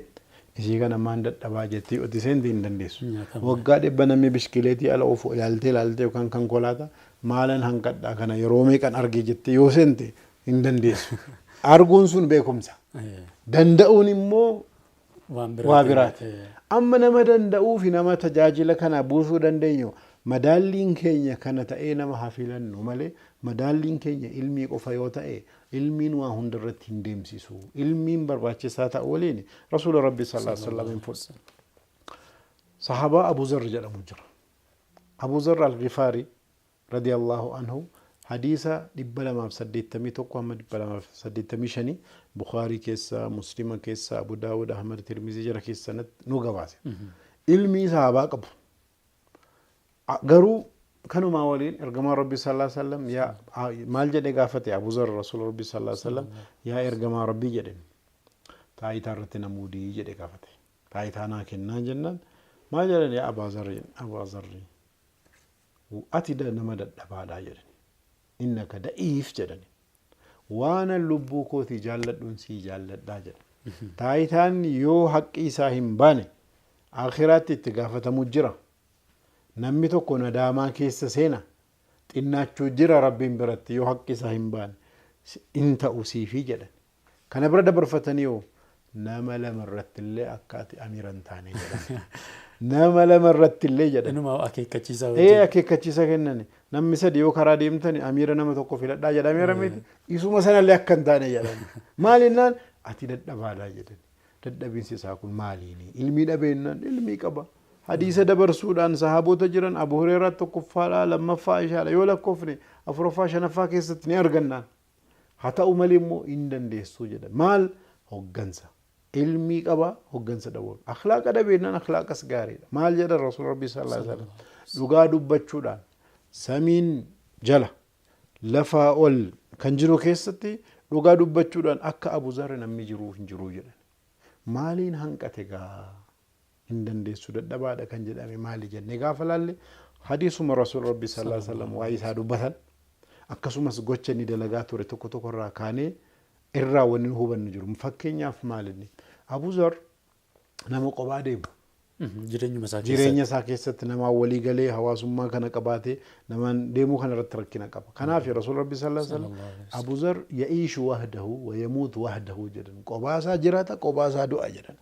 isii kana maan dadhabaa jettee oti seenti hin dandeessu. Waggaa 100 namni biskileetii ala ofu ilaalte yookaan konkolaataa maalan hanqadhaa kana yeroo meeqan argee jettee yoo seente hin dandeessu. Arguun sun beekumsa. Danda'uun immoo waa biraati. Amma nama danda'uu fi nama tajaajila kana buusuu dandeenyu madaalliin keenya kana ta'ee nama hafilannu malee madaalliin keenya ilmii qofa yoo ta'e ilmiin waa hundarratti hin deemsisu. Ilmiin barbaachisaa ta'u waliin Rasuula Rabbi sallallahu alaihi wasallam fudhu. Sahaabaa Abu Zarr jedhamu jira. Abu Zarr al-Ghifari radiyallahu anhu hadiisa 281 hamma 285 Bukhari keessa Muslima keessa Abu Daawud Ahmad Tirmizi jira keessatti nu gabaase. Ilmi sahaabaa qabu. Garuu kanuma waliin ergamaa Rabbi sallallahu alaihi wasallam yaa maal jedhe gaafate Abu Zarr Rasuul Rabbi sallallahu alaihi wasallam yaa ergamaa Rabbi jedhe. Taayitaa irratti namuudii jedhe gaafate. Taayitaa naa kennaa jennaan maal jedhan yaa Abu Zarr ati nama dadhabaadhaa jedhan. Innaka da'iif jedhani. Waana lubbuu kootii jaalladhuun sii jaalladhaa jedhan. Taayitaan yoo haqqi isaa hin baane akhiraatti itti gaafatamu jira. Namni tokko nadaamaa keessa seena xinnaachuu jira Rabbiin biratti yoo haqqi isaa hin baane in ta'u siifi jedhan. Kana bira dabarfatanii yoo nama lama irratti illee akka ati amiiran taane jedhan. Nama lama irratti illee jedhan. Inuma akeekkachiisa hojii. Akeekkachiisa kennani. Namni sadii yoo karaa deemtani amiira nama tokko filadhaa jedhamee rameti isuma sanallee akka hin taane jedhan. Maalinnaan ati dadhabaadhaa jedhan. Dadhabiinsi isaa kun maaliini? Ilmii dhabeennaan ilmii qaba. Hadiisa dabarsuudhaan sahaabota jiran Abu Hurayraa tokkoffaadhaa lammaffaa ishaadha yoo lakkoofne afuraffaa shanaffaa keessatti ni argannaan. Haa ta'u malee immoo hin dandeessu jedhan. Maal hoggansa? Ilmii qaba hoggansa dhabuun. Akhlaaqa dhabeennaan akhlaaqas gaariidha. Maal jedhan Rasuul Rabbi sallallahu alaihi wasallam? Dhugaa dubbachuudhaan samiin jala lafaa ol kan jiru keessatti dhugaa dubbachuudhaan akka Abu Zarr namni jiruu hin jiru jedhan. Maaliin hanqate gaa hin dandeessu dadhabaadha kan jedhame maali jennee gaafa laalle hadiisuma Rasuul Rabbi sallallahu alaihi wasallam waa'ee isaa dubbatan akkasumas gocha ni dalagaa ture tokko tokko irraa kaanee irraa wanni hubannu jiru. Fakkeenyaaf maalinni Abu Zarr nama qophaa deemu. Jireenya isaa keessatti nama walii galee hawaasummaa kana qabaatee namaan deemuu kana irratti rakkina qaba. Kanaaf Rasuul Rabbi sallallahu alaihi wasallam Abu Zarr ya'iishu wahdahu wa yamuutu wahdahu jedhan. Qophaa isaa jiraata qophaa isaa du'a jedhan.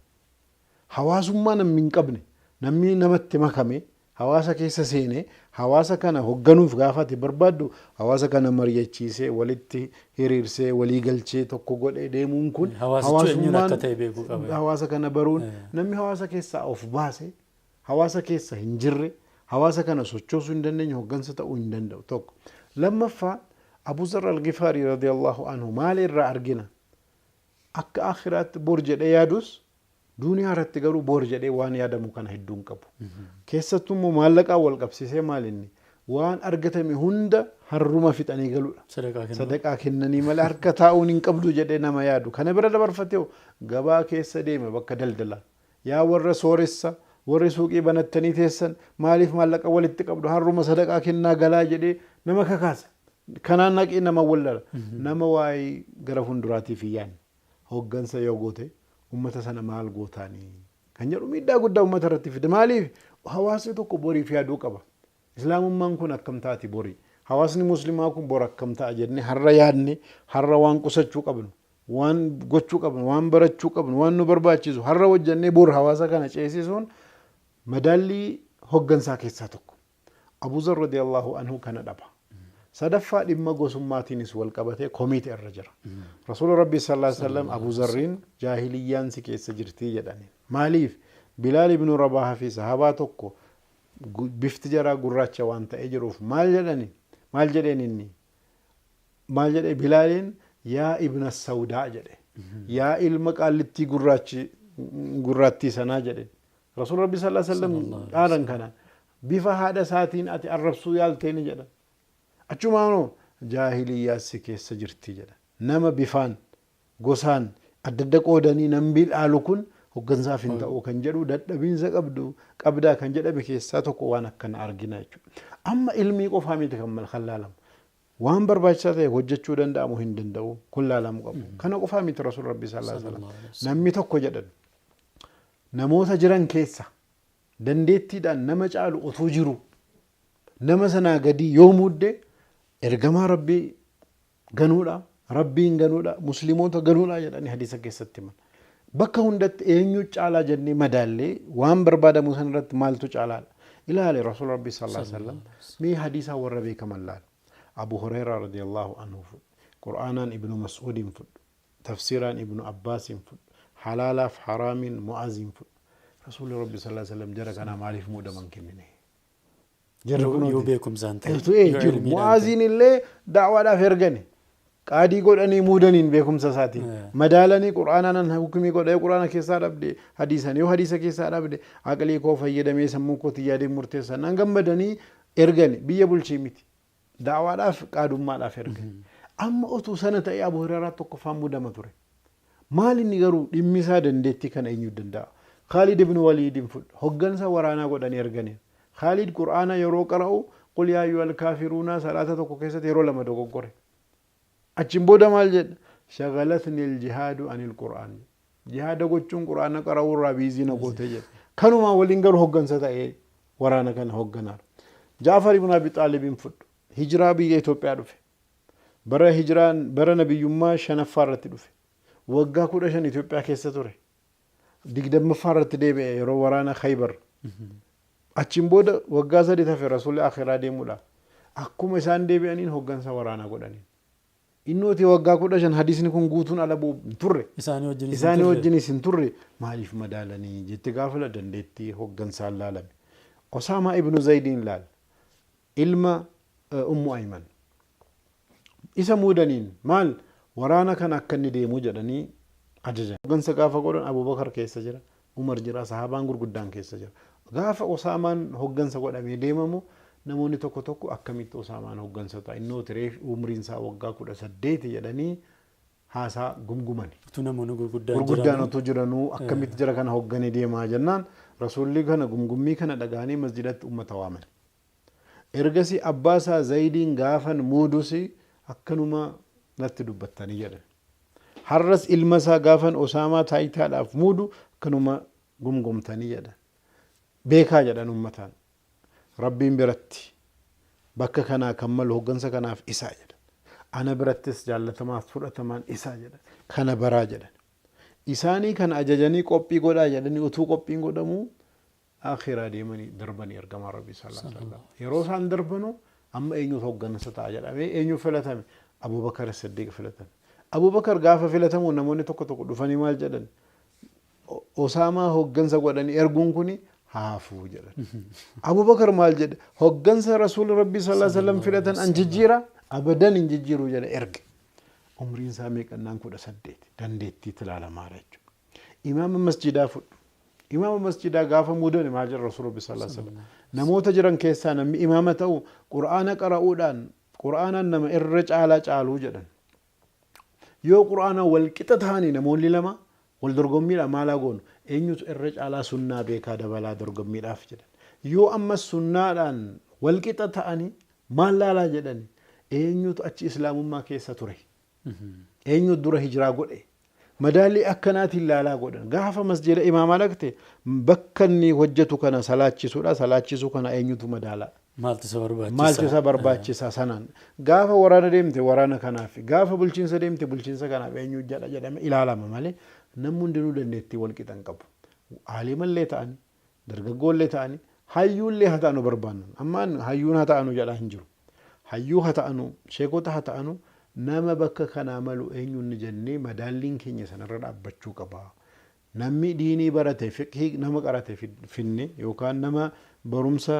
Hawaasummaa namni hin qabne namni namatti makame hawaasa keessa seenee hawaasa kana hoogganuuf gaafate barbaaddu hawaasa kana mari'achiisee walitti hiriirsee walii galchee tokko godhee deemuun kun hawaasa kana baruun namni hawaasa keessaa of baase hawaasa keessa hin jirre hawaasa kana sochoosuu hin dandeenye hooggansa ta'uu hin danda'u tokko. Lammaffaa Abu Zarr al-Ghifari radiyallahu anhu maal irraa argina akka akhiraatti bor jedhee yaadus duniyaa irratti garuu bor jedhee waan yaadamu kana hedduun qabu. Keessattuu immoo maallaqaa wal qabsiisee maal inni waan argatame hunda harruma fixanii galuudha. Sadaqaa kennanii malee harka taa'uun hin qabdu jedhee nama yaadu. Kana bira dabarfatee gabaa keessa deeme bakka daldalaa yaa warra sooressa warri suuqii banattanii teessan maaliif maallaqa walitti qabdu harruma sadaqaa kennaa galaa jedhee nama kakaasa. Kanaan naqii nama wallala. Nama waa'ee gara fuulduraatiif yaadne hooggansa yoo goote ummata sana maal gootaanii kan jedhu miidhaa guddaa ummata irratti fide. Maaliif hawaasni tokko boriif yaaduu qaba. Islaamummaan kun akkam taati borii hawaasni muslimaa kun bor akkam ta'a jennee har'a yaadne har'a waan qusachuu qabnu waan gochuu qabnu waan barachuu qabnu waan nu barbaachisu har'a hojjannee bor hawaasa kana ceesisuun madaallii hooggansaa keessaa tokko. Abu Zarr radiyallahu anhu kana dhaba. Sadaffaa dhimma gosummaatiinis wal qabatee komiite irra jira. Rasuula Rabbii sallallahu alaihi wasallam Abu Zarriin jaahiliyyaan si keessa jirtii jedhani. Maaliif Bilaal ibn Rabaah fi sahabaa tokko bifti jaraa gurraacha waan ta'ee jiruuf maal jedhani maal jedheen inni maal jedhe Bilaaliin yaa ibna Sawdaa jedhe yaa ilma qaallittii gurraattii sanaa jedhe. Rasuula Rabbii sallallahu alaihi wasallam dhaalan kana bifa haadha isaatiin ati arrabsuu yaalteeni jedha. Achumaanoo jaahiliyyaa si keessa jirti jedha. Nama bifaan gosaan adda adda qoodanii nambii dhaalu kun hooggansaaf hin ta'u kan jedhu dadhabiinsa qabdaa kan jedhame keessaa tokko waan akkana argina jechuudha. Amma ilmii qofaa miti kan laalamu. Waan barbaachisaa ta'e hojjechuu danda'amu hin danda'u kun laalamuu qabu. Kana qofaa miti Rasuul Rabbii sallallahu alaihi wasallam. Namni tokko jedhan namoota jiran keessa dandeettiidhaan nama caalu utuu jiru nama sanaa gadi yoo mudde ergamaa Rabbii ganuudha Rabbiin ganuudha musliimoota ganuudha jedhanii hadiisa keessatti himan. Bakka hundatti eenyu caalaa jennee madaallee waan barbaadamu san irratti maaltu caalaadha. Ilaali Rasuul Rabbii sallallahu alaihi wasallam mee hadiisa warra beekaman laal. Abu Hurayraa radiyallahu anhu fudhu. Qur'aanaan Ibnu Mas'uudin fudhu. Tafsiiraan Ibnu Abbaasin fudhu. Halaalaaf haraamiin Mu'aazin fudhu. Rasuulli Rabbii sallallahu alaihi wasallam jara kana maaliif muudaman kennine? Yoo beekumsaan ta'e Mu'aaziin illee da'waadhaaf ergane qaadii godhanii muudaniin beekumsa isaatiin madaalanii qur'aanaan hukumii godhee qur'aana keessaa dhabde hadiisan yoo hadiisa keessaa dhabde aqlii koo fayyadamee sammuu kootii yaadee murteessan nan gammadanii ergane biyya bulchii miti da'waadhaaf qaadummaadhaaf ergane. Amma otuu sana ta'ee Abu Hurayraa tokkoffaan muudama ture. Maal inni garuu dhimmi isaa dandeettii kana eenyu danda'a? Khaalid ibn Waliidin fudhu hoggansa waraanaa godhanii ergane. Khaalid Qur'aana yeroo qara'u qul yaa ayyuhal kaafiruuna salaata tokko keessatti yeroo lama dogoggore. Achiin booda maal jedha? Shagalatni al-jihaadu anil Qur'aan. Jihaada gochuun Qur'aana qara'uu irraa biizii na goote jedha. Kanumaa waliin garuu hoggansa ta'ee waraana kana hogganaadha. Jaafar ibn Abi Xaalibin fudhu hijiraa biyya Itoophiyaa dhufe. Bara nabiyyummaa shanaffaa irratti dhufe. Waggaa 15 Itoophiyaa keessa ture. 20ffaa irratti deebi'e yeroo waraana Khaybar. Achiin booda waggaa 3 tafe Rasuulli akhiraa deemuudha. Akkuma isaan deebi'aniin hoggansa waraanaa godhaniin. Innooti waggaa 15 hadiisni kun guutuun ala bu'u turre. Isaanii wajjinis hin turre maaliif madaalanii jetti gaafa dandeettii hoggansaan laalame. Osaamaa ibnu Zaydiin laal ilma Ummu Ayman. Isa muudaniin maal waraana kan akka inni deemu jedhanii ajajan. Hoggansa gaafa godhan Abubakar keessa jira, Umar jira, sahaabaan gurguddaan keessa jira. Gaafa Osaamaan hoggansa godhamee deemamu namoonni tokko tokko akkamitti Osaamaan hoggansa ta'a innooti reef umriin isaa waggaa 18 jedhanii haasaa gumgumani. Namoonni gurguddaan otoo jiranuu akkamitti jara kana hogganii deemaa jennaan Rasuulli kana gumgummii kana dhagaanii masjidatti ummata waaman. Ergasii abbaasaa Zaydiin gaafan muudusi akkanuma natti dubbattanii jedhan. Har'as ilma isaa gaafan Osaamaa taayitaadhaaf muudu akkanuma gumgumtanii jedhan. Beekaa jedhan ummataan. Rabbiin biratti bakka kanaa kan malu hoggansa kanaaf isaa jedhan. Ana birattis jaallatamaaf fudhatamaan isaa jedhan. Kana baraa jedhan. Isaanii kana ajajanii qophii godhaa jedhanii utuu qophiin godhamu akhiraa deemanii darbanii ergamaa rabbii sallallahu alaihi wasallam yeroo isaan darbanu amma eenyutu hooggansa ta'a jedhamee eenyu filatame Abubakar Siddiq filatame Abubakar gaafa filatamu namoonni tokko tokko dhufanii maal jedhan Osaamaa hooggansa godhanii erguun kuni haafuu jedhan Abubakar maal jedhe hooggansa rasuul rabbii sallallahu alaihi wasallam filatan an jijjiira abadan hin jijjiiru jedhe erge umriin isaa meeqannaan 18 dandeettii tilaalamaadha jechuudha imaama masjidaa fudhu imaama masjidaa gaafa muudame maal jedhe rasuul rabbii sallallahu alaihi wasallam namoota jiran keessaa namni imaama ta'u qur'aana qara'uudhaan qur'aanaan nama irra caalaa caaluu jedhan yoo qur'aana wal qixa ta'anii namoonni lama wal dorgommiidhaan maalaa goonu eenyutu irra caalaa sunnaa beekaa dabalaa dorgommiidhaaf jedhan yoo ammas sunnaadhaan wal qixa ta'anii maal laalaa jedhani eenyutu achi islaamummaa keessa ture eenyu dura hijiraa godhe madaalii akkanaatiin laalaa godhan gaafa masjida imaamaa dhaqte bakka inni hojjetu kana salaachisuudha salaachisuu kana eenyutu madaalaa maaltu isa barbaachisa sanaan gaafa waraana deemte waraana kanaaf gaafa bulchiinsa deemte bulchiinsa kanaaf eenyu jedha jedhame ilaalama malee namni hundinuu dandeettii wal qixan qabu aalimallee ta'anii dargaggoollee ta'anii hayyuullee haa ta'anu barbaannan ammaan hayyuun haa ta'anu jedhaa hin jiru hayyuu haa ta'anu sheekota haa ta'anu nama bakka kanaa malu eenyuun ni jennee madaalliin keenya sanarra dhaabbachuu qaba namni diinii barate fiqhii nama qarate finne yookaan nama barumsa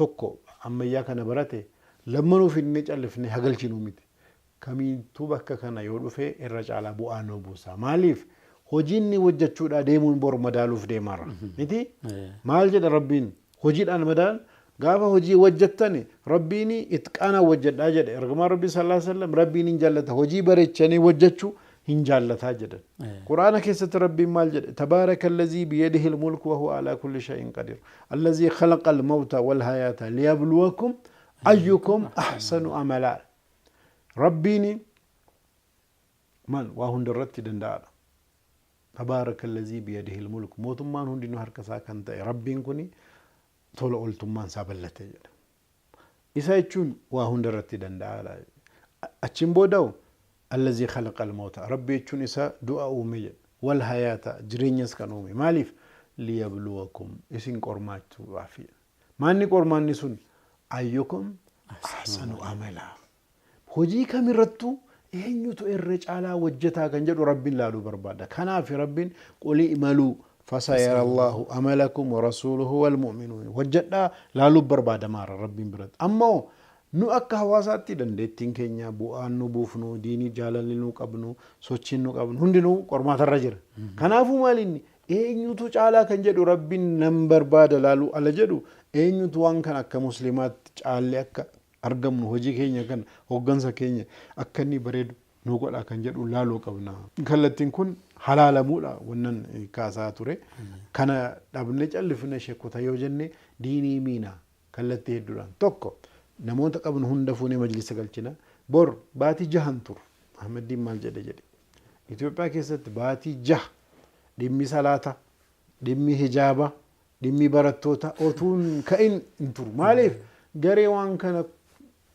tokko ammayyaa kana barate lammanuu finne callifne hagalchinuu miti kamiintuu bakka kana yoo dhufe irra caalaa bu'aa nuu buusa maaliif hojiin ni hojjechuudha deemuun bor madaaluuf deemarra miti maal jedha rabbiin hojiidhaan madaal gaafa hojii hojjettani rabbiin itqaana hojjedhaa jedhe ergamaa rabbii sallallahu alaihi wasallam rabbiin hin jaallata hojii bareechanii hojjechuu hin jaallataa jedhan quraana keessatti rabbiin maal jedhe tabaarakallazi biyadihi almulku wa huwa ala kulli shay'in qadir allazi khalaqa almauta wal hayata liyabluwakum ayyukum ahsanu amala rabbiin man waa hundarratti danda'aadha tabaarakallazi biyadihi almulku mootummaan hundinuu harkasaa kan ta'e rabbiin kuni tola oltummaan isaa bal'ate jedha isa jechuun waa hundarratti danda'aadha achiin booda'u allazi khalaqa almauta rabbi jechuun isa du'a uume jedha wal hayata jireenyas kan uume maaliif liyabluwakum isin qormaachuudhaaf maanni qormaanni sun ayyukum ahsanu amala hojii kamirrattu eenyutu irra caalaa hojjetaa kan jedhu rabbiin laaluu barbaada kanaaf rabbiin quli imaluu فسيرى الله عملكم ورسوله والمؤمنون وجدا لا لبر بعد ما ربين برد اما نو اك حواساتي دندتين كينيا بوان نو بوفنو ديني جالل نو قبنو سوچين نو قبنو هندنو قرمات الرجل كنافو ماليني eenyutu caalaa kan jedhu rabbiin nan barbaada laaluu ala jedhu eenyutu waan kan akka muslimaatti caallee akka argamnu hojii keenya kan hoggansa keenya akka inni bareedu nu godha kan jedhu laaluu qabna kallattiin kun halaalamuudha wannan kaasaa ture kana dhabne callifne sheekota yoo jenne diinii miina kallattii hedduudhaan tokko namoota qabnu hunda fuunee majlisa galchina bor baatii jahan tur Ahmadiin maal jedhe Itoophiyaa keessatti baatii jah dhimmi salaata dhimmi hijaaba dhimmi barattoota otuun ka'in hin turu maaliif garee waan kana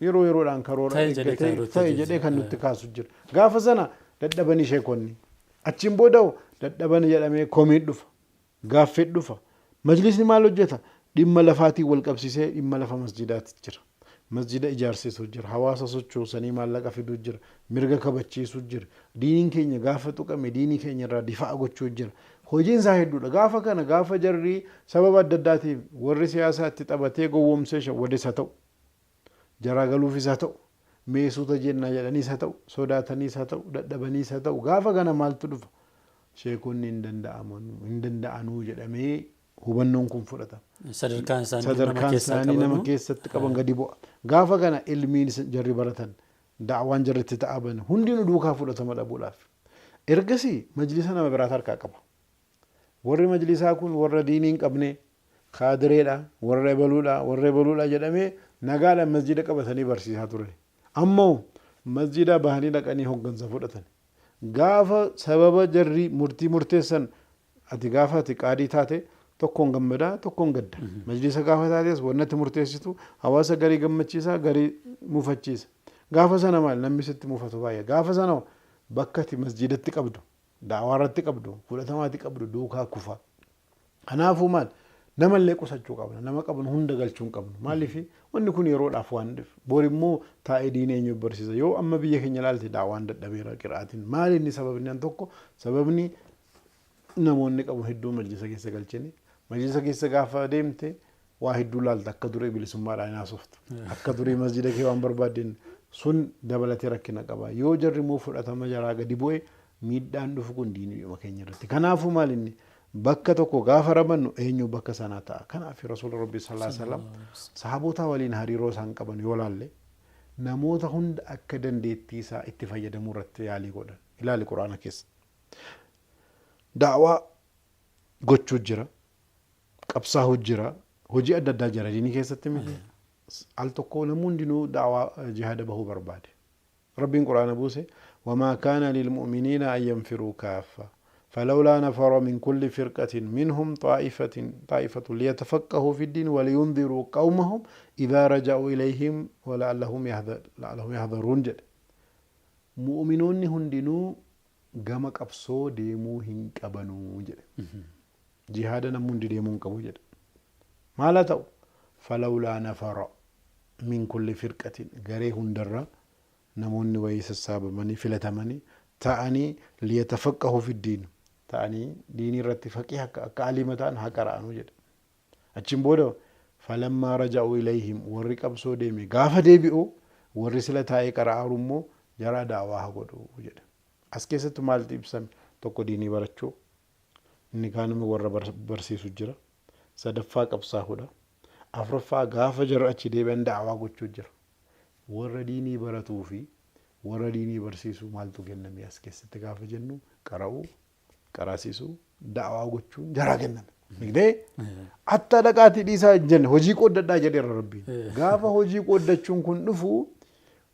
yeroo yeroodhaan karoora ta'e jedhee kan nutti kaasu jira gaafa sana dadhabanii sheekonni achiin booda'u dadhaban jedhamee komii dhufa gaaffii dhufa majlisni maal hojjeta dhimma lafaatiin wal qabsiisee dhimma lafa masjidaatti jira masjida ijaarsisuu jira hawaasa sochoosanii maallaqa fiduu jira mirga kabachiisuu jira diiniin keenya gaafa tuqame diinii keenya irraa difaa gochuu jira hojiin isaa hedduudha gaafa kana gaafa jarri sababa adda addaatiif warri siyaasaa itti taphatee gowwoomsee shawwadees haa ta'u jaraagaluufis haa ta'u meesota jenna jedhaniis haa ta'u sodaataniis haa ta'u dadhabaniis haa ta'u gaafa kana maaltu dhufa sheekonni hin danda'anuu jedhamee hubannoon kun fudhata sadarkaan isaanii nama keessatti qaban gadi bu'a gaafa kana ilmiin jarri baratan da'awaan jarritti ta'aban hundinuu duukaa fudhatama dhabuudhaaf ergasii majlisa nama biraat harkaa qaba warri majlisaa kun warra diinii hin qabne kaadireedha warra ebaluudha jedhamee nagaadhaan masjida qabatanii barsiisaa ture ammoo masjida bahanii dhaqanii hoggansa fudhatan gaafa sababa jarri murtii murteessan ati gaafa ati qaadii taate tokkoon gammadaa tokkoon gadda majlisa gaafa taates wannatti murteessitu hawaasa garii gammachiisaa garii mufachiisa gaafa sana maal namni sitti mufatu baay'ee gaafa sana bakka ati masjidatti qabdu da'awaarratti qabdu fudhatamaatti qabdu duukaa kufa kanaafuu maal namallee qusachuu qabna nama qabnu hunda galchuu hin qabnu maaliif wanni kun yeroodhaaf waan dhufe boor immoo taa'ee diinee eenyu barsiisa yoo amma biyya keenya ilaalte daawaan dadhabeera qiraatiin maali inni sababni an tokko sababni namoonni qabu hedduu majlisa keessa galchanii majlisa keessa gaafa deemte waa hedduu laalta akka duree bilisummaadhaan haasoftu akka duree masjida kee waan barbaadden sun dabalatee rakkina qaba yoo jarri immoo fudhatama jaraa gadi bu'e miidhaan dhufu kun diinii keenya irratti kanaafuu maal inni bakka tokko gaafa rabannu eenyu bakka sanaa ta'a kanaaf rasuulli rabbii sallallahu alaihi wasallam sahaboota waliin hariiroo isaan qaban yoo laalle namoota hunda akka dandeettii isaa itti fayyadamuu irratti yaalii godhan ilaali quraana keessa da'waa gochuu jira qabsaa'uu jira hojii adda addaa jira diinii keessatti miti al tokko namoonni hundinuu da'waa jihaada bahuu barbaade rabbiin quraana buuse wamaa kaana lilmu'miniina an yanfiruu kaaffa فلولا نفر من كل فرقة منهم طائفة ليتفقهوا في الدين ولينذروا قومهم إذا رجعوا إليهم ولعلهم يحذرون جد مؤمنون هندنو قام قبصو ديمو هنقبنو جد جهادنا من ديمو هنقبو جد ما لا تو فلولا نفر من كل فرقة غري هندرة نمون ويس السابة مني فلتمني تعني ليتفقهوا في الدين تعني ديني رتي فقيه كعلمتان هكرانو جد اچن بودو فلما رجعوا اليهم ورقب سوديمي غاف ديبيو ورسلتاي قرارمو جرا دعوا غدو جد اسكيست مالتي بسم توكو ديني برچو اني كانم ور برسيسو جرا صدفا قبصاهودا افرفا غاف جرا اچ ديبن دعوا غچو جرا ور ديني برتو في ور ديني برسيسو مالتو گنم اسكيست غاف جنو قراو قراسيسو دعوا غچو جرا گنم نگدي حتى دقاتي ديسا جن هوجي قوددا جدير ربي غاف هوجي قودچون كن دفو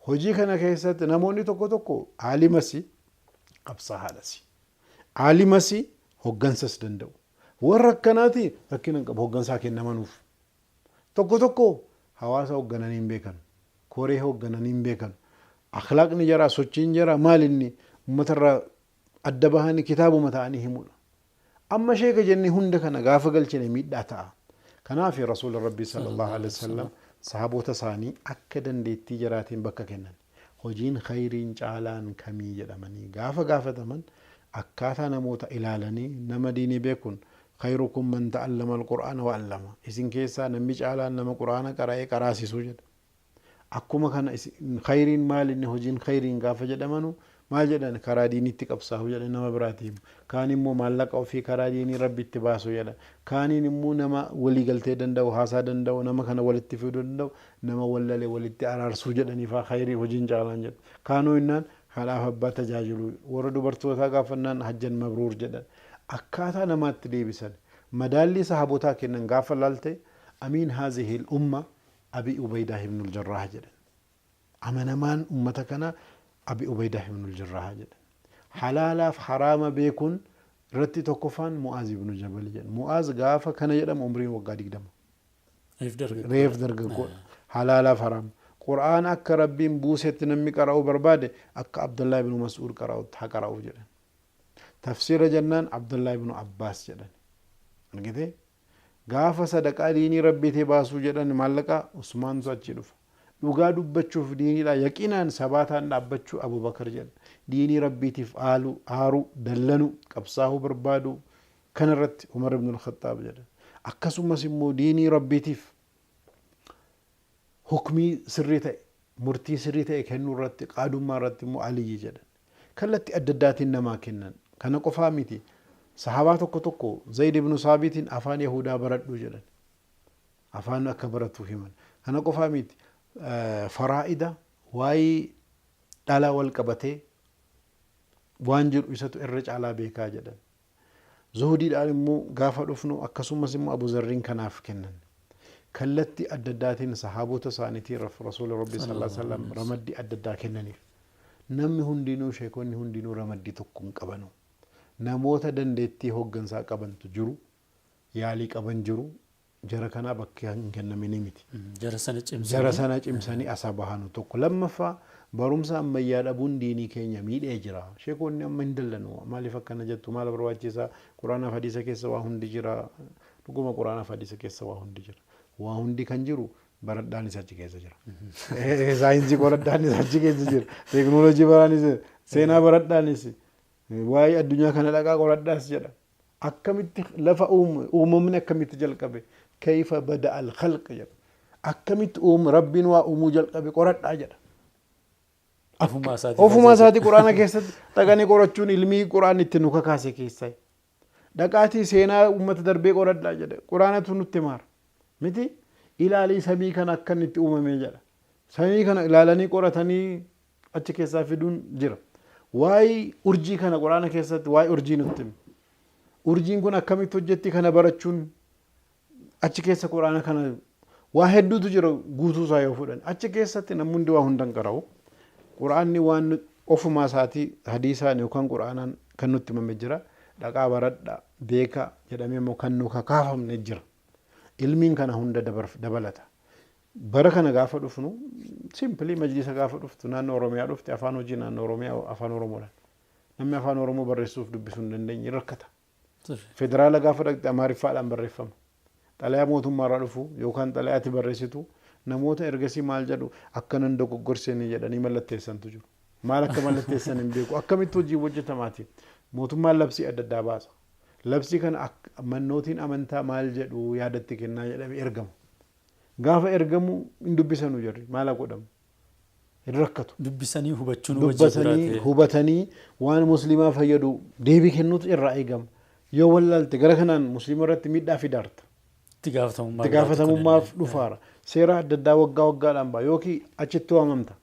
هوجي كنا كيست نموني توكو توكو عالمسي قبصا حالسي عالمسي هوغنسس دندو وركناتي ركنن قب هوغنسا كنمنوف توكو توكو حواسا هوغنانين بيكن كوري هوغنانين بيكن اخلاق نجرا سوچين جرا مالني متر ادبهاني كتابو متاني همول اما شيء كجني هند كنا غاف گلچني ميداتا كنا في رسول ربي صلى الله عليه وسلم صحابو تساني اكدن ديتي جراتين بك كنن هوجين خيرين چالان كمي جدمني غاف تمن اكاتا نموت الالني نما ديني بيكون خيركم من تعلم القران وعلمه اسن كيسا نمي چالان نما قران قراي قراسي سوجد اكما كان خيرين مال ان هوجين خيرين غاف جدمنو ما جدن كرا ديني تقبصاه جدن نما براتيم كان مو مالك او في كرا ديني ربي اتباسو جدن كان مو نما ولي غلتي دندو حاسا دندو نما كان ولت في دندو نما ولله ولت ارارسو جدن فا خيري وجين جالان جد كانوا انن حلا حبا تجاجلو وردو برتوتا غافنان حجن مبرور جدن اكاتا نما تديبسن مدالي صحابوتا كنن غافلالتي امين هذه الامه ابي عبيده بن الجراح جدن امنمان امتكنا ابي عبيده بن الجراح جدن حلالا حرام بيكون رتي توكفان معاذ بن جبل جدن معاذ غافا كان يدم عمري وقا ديدم ريف درغ حلالا حرام قران اك ربين بوست نمي قراو برباده اك عبد الله بن مسعود قراو تقراو جدن تفسير جنان عبد الله بن عباس جدن نگيده غافا صدقه ديني ربي تباسو جدن مالقا عثمان سوچي دف dhugaa dubbachuuf diiniidha yaqiinaan sabaataan dhaabbachuu Abubakar jedha diinii rabbiitiif aaru dallanu qabsaa'uu barbaadu kanarratti Umar ibn al-Khattab jedha akkasumas immoo diinii rabbiitiif hukmii sirrii ta'e murtii sirrii ta'e kennuu irratti qaadummaa irratti immoo Aliyyi jedha kallatti adda addaatiin namaa kennan kana qofaa miti sahabaa tokko Zayd ibn Saabitiin afaan Yahudaa baradhu jedhan afaan akka baratu himan kana qofaa miti faraa'ida waa'ee dhala wal qabatee waan jiru isatu irra caalaa beekaa jedhan zuhudiidhaan immoo gaafa dhufnu akkasumas immoo Abu Zarriin kanaaf kennan kallatti adda addaatiin sahaabota isaaniitii rasuula rabbii sallallahu alaihi wasallam ramaddii adda addaa kennaniif namni hundinuu sheekonni hundinuu ramaddii tokko hin qabanu namoota dandeettii hooggansaa qabantu jiru yaalii qaban jiru jara kana bakka hin kennamini miti jara sana cimsanii asabahanu tokko lammaffaa barumsa ammayyaa dhabuun diinii keenya miidhee jira sheekonni amma hin dallanu maaliif akkana jettu maal barbaachisaa quraana hadiisa keessa waa hundi jira dhuguma quraana fi hadiisa keessa waa hundi jira. Waa hundi kan jiru baradhaanis achi keessa jira. Saayinsii qoradhaanis achi keessa jira. Teekinooloojii baraanis seenaa baradhaanis waa'ee addunyaa kana dhaqaa qoradhaas jedha. Akkamitti lafa uumamni akkamitti jalqabe kayfa bada'a al-khalq jedha. Akkamitti rabbiin waa uumuu jalqabe qoradhaa jedha. Ofuma isaati quraana keessatti dhaqanii qorachuun ilmii quraan itti nu kakaase keessaa. Dhaqaatii seenaa uummata darbee qoradhaa jedha. Quraanatu nutti maara. Miti ilaalii samii kana akka inni itti uumamee jedha. Samii kana ilaalanii qoratanii achi keessaa fiduun jira. Waa'ee urjii kana quraana keessatti waa'ee urjii nutti hima. Urjiin kun akkamitti hojjetti kana barachuun achi keessa quraana kana waa hedduutu jira guutuu isaa yoo fudhan. Achi keessatti namni hundi waa hundan qara'u. Quraanni waan ofuma isaatii hadiisaan yookaan quraanaan kan nutti himame jira. Dhaqaa baradhaa beekaa jedhamee immoo kan nu kakaafamne jira. Ilmiin kana hunda dabalata. Bara kana gaafa dhufnu simpilii majlisa gaafa dhuftu naannoo Oromiyaa dhufte afaan hojii naannoo Oromiyaa afaan Oromoodhaan. Namni afaan Oromoo barreessuuf dubbisuu hin dandeenye rakkata. Federaala gaafa dhaqxe Amaariffaadhaan barreeffama. Xalayaa mootummaarraa dhufu yookaan xalayaatti barreessitu namoota ergasii maal jedhu akka nan dogoggorsanii jedhanii mallatteessantu jiru. Maal akka mallatteessan hin beeku. Akkamitti hojii hojjetamaati. Mootummaan labsii adda addaa baasa. Labsii kana mannootiin amantaa maal jedhu yaadatti kennaa jedhamee ergama. Gaafa ergamu hin dubbisanu jirri maal godhamu. Hin rakkatu. Dubbisanii hubachuun dubbatanii hubatanii waan musliimaa fayyadu deebii kennuutu irraa eegama. Yoo wallaalte gara kanaan musliima irratti miidhaa fidaarta. Itti gaafatamummaaf dhufaara. Seera adda addaa waggaa waggaadhaan ba'a yookiin achitti waamamta.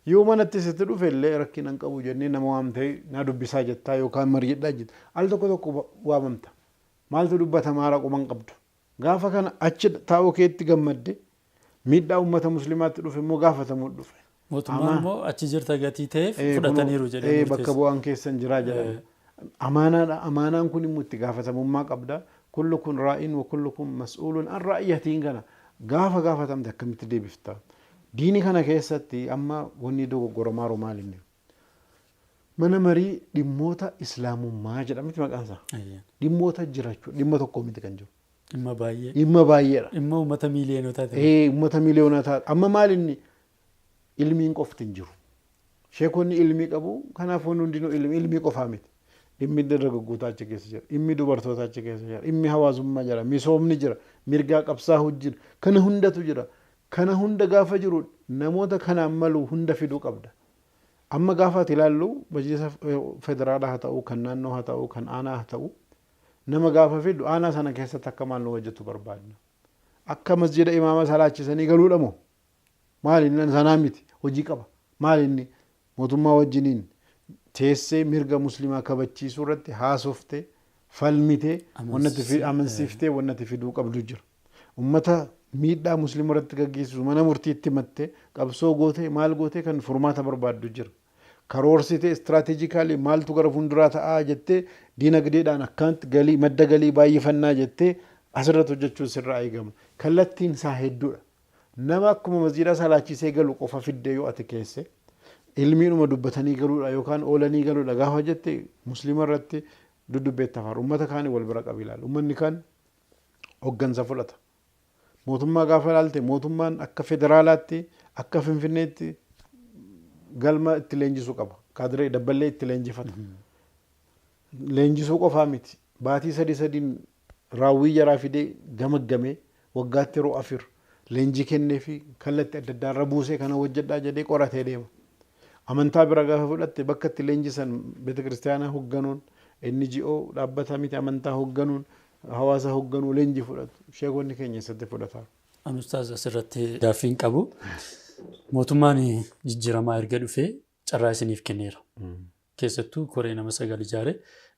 Yoo manatti sitti dhufe illee rakkina hin qabu jennee nama waamtee na dubbisaa jettaa yookaan mariidhaa jetta. Al tokko tokko waamamta. Maaltu dubbatamaa raquma hin qabdu. Gaafa kana achi taa'uu keetti gammadde miidhaa uummata musliimaatti dhufe immoo gaafatamuu dhufe. Mootummaan immoo achi jirta gatii ta'eef fudhataniiru jedhee bakka bu'aan keessan jiraa jedhama. Amaanaadha. Amaanaan kun immoo itti gaafatamummaa qabda. Kullukum raa'in wa kullukum mas'uulun an ra'iyyatiin kana gaafa gaafatamte akkamitti deebifta. Diini kana keessatti amma wanni dogoggoramaa maal inni. Mana marii dhimmoota islaamummaa jedhamti maqaan isaa. Dhimmoota jiraachuu dhimma tokko miti kan jiru. Dhimma baay'ee. Dhimma baay'eedha. Dhimma uummata miiliyoonotaa ta'e. Uummata miiliyoonotaa. Amma maal inni ilmiin qofti hin jiru. Sheekonni ilmii qabu kanaaf wanni hundinuu ilmii qofaa miti. Dhimmi dargaggootaa achi keessa jira. Dhimmi dubartootaa achi keessa jira. Dhimmi hawaasummaa jira. Misoomni jira. Mirgaa qabsaa'uu jira. Kana hundatu jira. Kana hunda gaafa jiru namoota kanaan malu hunda fiduu qabda. Amma gaafa ati ilaallu majlisa federaalaa haa ta'u kan naannoo haa ta'u kan aanaa haa ta'u nama gaafa fidu aanaa sana keessatti akka maal nu hojjetu barbaadna. Akka masjida imaama salaachisanii galuudha moo maal inni sanaa miti hojii qaba. Maal inni mootummaa wajjiniin teessee mirga musliimaa kabachiisuu irratti haasoftee falmitee wannatti amansiiftee wannatti fiduu qabdu jira. Ummata miidhaa musliima irratti gaggeessu mana murtiitti mattee qabsoo gootee maal gootee kan furmaata barbaaddu jira. Karoorsitee istiraatiijikaalii maaltu gara fuulduraa ta'aa jettee diinagdeedhaan akkanatti galii madda galii baay'ifannaa jettee asirratti hojjechuun sirraa eegama. Kallattiin isaa hedduudha. Nama akkuma masjiida salaachisee galu qofa fiddee yoo ati keesse ilmiidhuma dubbatanii galuudha yookaan oolanii galuudha gaafa jette musliima irratti dudubbeetta faara. Uummata kaanii wal bira qabi ilaala. Uummanni kaan hoggansa fudhata. Mootummaa gaafa ilaalte mootummaan akka federaalaatti akka finfinneetti galma itti leenjisuu qaba. Kaadiree dabballee itti leenjifata. Leenjisuu qofaa miti. Baatii sadiin raawwii jaraa fidee gamaggamee waggaatti yeroo afur leenjii kennee fi kallattii adda addaa irra buusee kana hojjedhaa jedhee qoratee deema. Amantaa bira gaafa fudhatte bakka itti leenjisan beeta kiristaanaa hoogganuun NGO dhaabbata miti amantaa hoogganuun hawaasa hoogganuu leenjii fudhatu. Sheekonni keenya eessatti fudhata. Ani ustaaz asirratti gaaffii qabu. Mootummaan jijjiiramaa erga dhufee carraa isiniif kenneera. Keessattuu koree nama 9 ijaare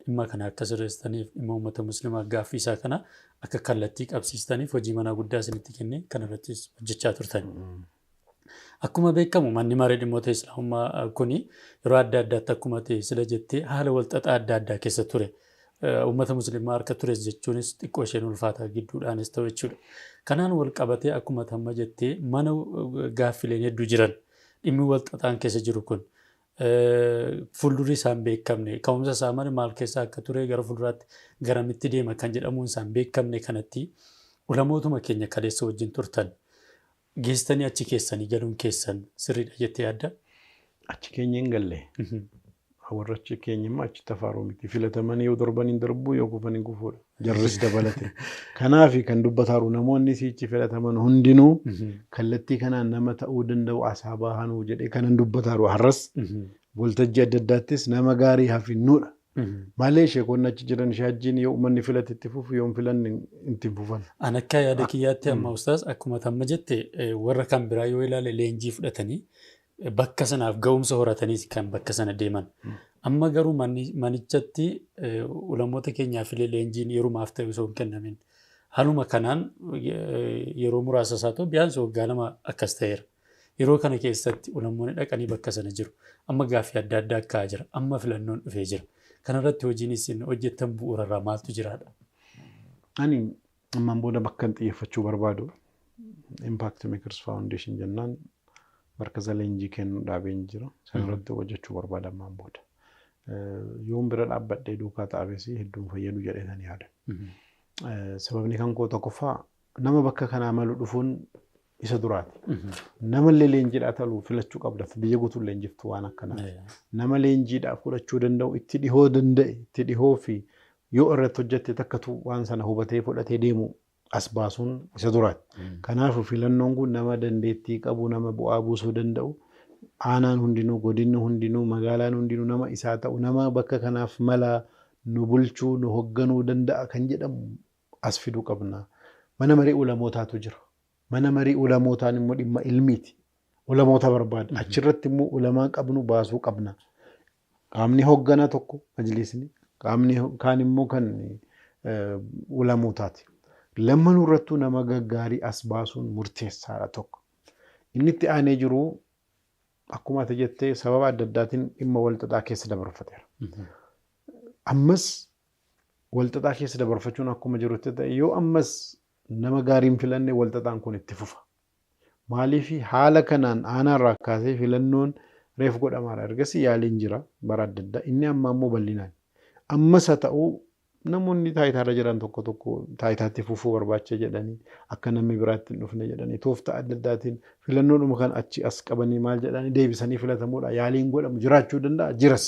dhimma kana akka sirreessitaniif dhimma uummata musliimaa gaaffii isaa kana akka kallattii qabsiistaniif hojii manaa guddaa isinitti kennee kanarrattis hojjechaa turtan. Akkuma beekamu manni maree dhimmoota islaamummaa kuni yeroo adda addaatti akkuma ta'e sila jettee haala walxaxaa adda addaa keessa ture. Uummata musliimaa harka tures jechuunis xiqqoo isheen ulfaataa gidduudhaanis ta'u jechuudha. Kanaan wal qabatee akkuma tamma jettee mana gaaffileen hedduu jiran dhimmi walxaxaan keessa jiru kun fuuldurri isaan beekamne ka'umsa isaa maal keessa akka ture gara fuulduraatti garamitti deema kan jedhamuun isaan beekamne kanatti ulamootuma keenya kaleessa wajjin turtan geessanii achi keessanii galuun keessan sirriidha jettee yaadda? Achi keenya hin galle. Warra achi keenya immoo achi tafaaruu miti. Filatamanii yoo darban hin darbuu yoo kufan hin kufuudha. Jarris dabalate. Kanaaf kan dubbataaru namoonni sichi filataman hundinuu kallattii kanaan nama ta'uu danda'u asaa bahanuu jedhee kanan dubbataaru har'as waltajjii adda addaattis nama gaarii hafinnuudha. Malee sheekonni achi jiran shaajjiin yoo uummanni filate itti fufu yoo filanne itti fufan. An akka yaada kiyyaatti amma ustaas akkuma tamma jette warra kan biraa yoo ilaale leenjii fudhatanii bakka sanaaf ga'umsa horataniis kan bakka sana deeman. Amma garuu manichatti ulamoota keenyaaf illee leenjiin yerumaaf ta'e osoo hin kennamin. Haaluma kanaan yeroo muraasa isaa ta'u biyyaansa waggaa lama akkas ta'eera. Yeroo kana keessatti ulamoonni dhaqanii bakka sana jiru. Amma gaaffii adda addaa akka jira. Amma filannoon dhufee jira. Kanarratti hojiin isin hojjettan bu'uurarraa maaltu jiraadha? Ani ammaan booda bakka xiyyeeffachuu barbaadu Impact Makers Foundation jennaan markaza leenjii kennu dhaabeen jira. Sanarratti hojjechuu barbaada ammaan booda. Yoon bira dhaabbadhee duukaa ta'abeesii hedduun fayyadu jedheetan yaada. Sababni kan koo tokkoffaa nama bakka kanaa malu dhufuun isa duraati. Nama leenjiidhaa taluu filachuu qabda. Biyya guutuu leenjiftu waan akkanaa. Nama leenjiidhaa fudhachuu danda'u itti dhihoo danda'e itti dhihoo fi yoo irratti hojjette takkatu waan sana hubatee fudhatee deemu as baasuun isa duraati. Kanaafuu filannoon kun nama dandeettii qabu nama bu'aa buusuu danda'u. Aanaan hundinuu godinni hundinuu magaalaan hundinuu nama isaa ta'u nama bakka kanaaf mala nu bulchuu nu hogganuu danda'a kan jedhamu as fiduu qabna. Mana marii ulamootaatu jira. Mana marii ulamootaan immoo dhimma ilmiiti. Ulamoota barbaada. Achirratti immoo ulamaa qabnu baasuu qabna. Qaamni hoggana tokko majlisni qaamni kaan immoo kan ulamootaati. Lammanuu irrattuu nama gaggaarii as baasuun murteessaadha tokko. Inni itti aanee jiru akkuma ati jettee sababa adda addaatiin dhimma walxaxaa keessa dabarfateera. Ammas walxaxaa keessa dabarfachuun akkuma jirutti ta'e yoo ammas nama gaariin filanne walxaxaan kun itti fufa. Maaliif haala kanaan aanaarraa kaasee filannoon reef godhamaadha. Ergasii yaaliin jira bara adda addaa. Inni amma ammoo bal'inaan. Ammas haa ta'uu namoonni taayitaarra jiran tokko tokko taayitaatti fufuu barbaacha jedhanii akka namni biraatti hin dhufne jedhanii tooftaa adda addaatiin filannoodhuma kan achi as qabanii maal jedhanii deebisanii filatamuudha. Yaaliin godhamu jiraachuu danda'a jiras.